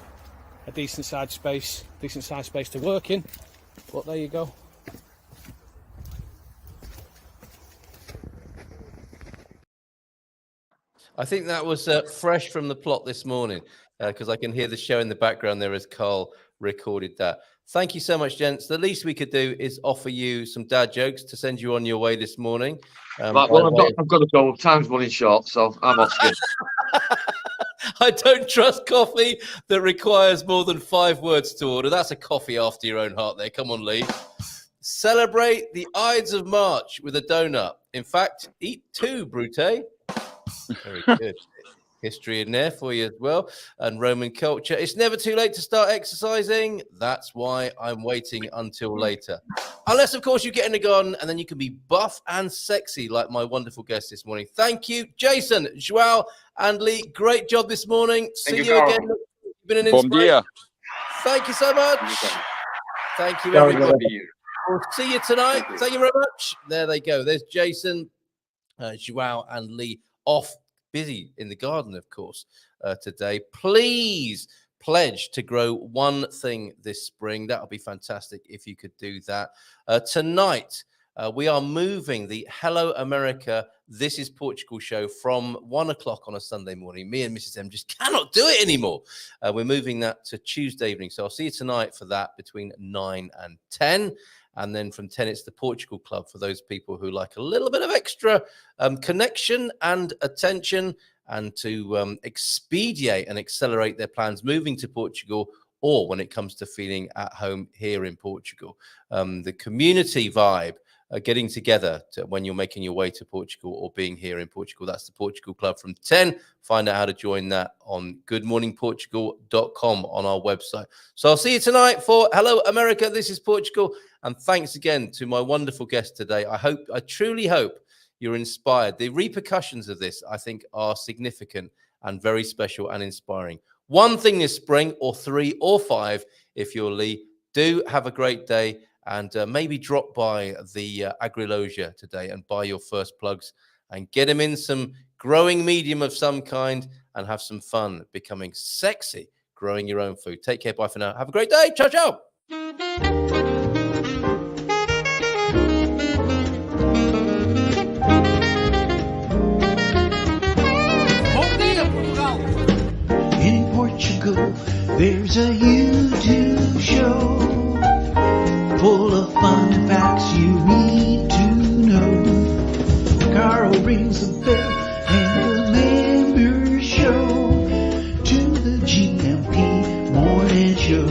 a decent sized space to work in. But there you go. I think that was fresh from the plot this morning, because I can hear the show in the background there as Carl recorded that. Thank you so much, gents. The least we could do is offer you some dad jokes to send you on your way this morning. Right, well, I've got to go. Time's running short, so I'm off. I don't trust coffee that requires more than 5 words to order. That's a coffee after your own heart there. Come on, Lee. Celebrate the Ides of March with a donut. In fact, eat 2, Brute. Very good. History in there for you as well, and Roman culture. It's never too late to start exercising. That's why I'm waiting until later. Unless, of course, you get in the garden and then you can be buff and sexy like my wonderful guest this morning. Thank you, Jason, João, and Lee. Great job this morning. See you again. You've been an inspiration. Thank you so much. Thank you, everybody. We'll see you tonight. Thank you very much. There they go. There's Jason, João, and Lee off. Busy in the garden, of course, today. Please pledge to grow one thing this spring. That would be fantastic if you could do that. Tonight, We are moving the Hello America, This is Portugal show from 1 o'clock on a Sunday morning. Me and Mrs. M just cannot do it anymore. We're moving that to Tuesday evening. So I'll see you tonight for that between 9 and 10. And then from 10, it's the Portugal Club for those people who like a little bit of extra connection and attention, and to expedite and accelerate their plans moving to Portugal, or when it comes to feeling at home here in Portugal. The community vibe, getting together when you're making your way to Portugal or being here in Portugal. That's the Portugal Club from 10. Find out how to join that on goodmorningportugal.com on our website. So I'll see you tonight for Hello America, This is Portugal. And thanks again to my wonderful guest today. I truly hope you're inspired. The repercussions of this, I think, are significant and very special and inspiring. One thing this spring, or 3 or 5, if you're Lee. Do have a great day, and maybe drop by the Agrilogia today and buy your first plugs and get them in some growing medium of some kind and have some fun becoming sexy growing your own food. Take care. Bye for now. Have a great day. Ciao, ciao. In Portugal, there's a YouTube show full of fun facts you need to know. Carl rings the bell and the members show to the GMP morning show.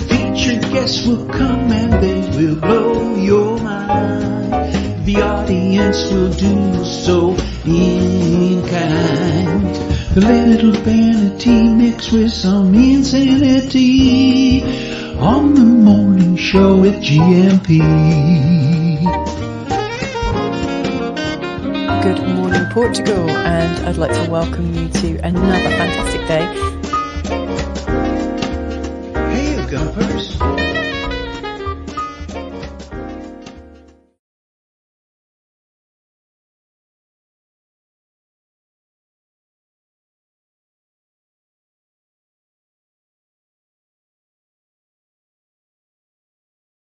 Featured guests will come and they will blow your mind. The audience will do so in kind. The little vanity mixed with some insanity on the morning show with GMP. Good morning, Portugal, and I'd like to welcome you to another fantastic day. Hey, Gumpers.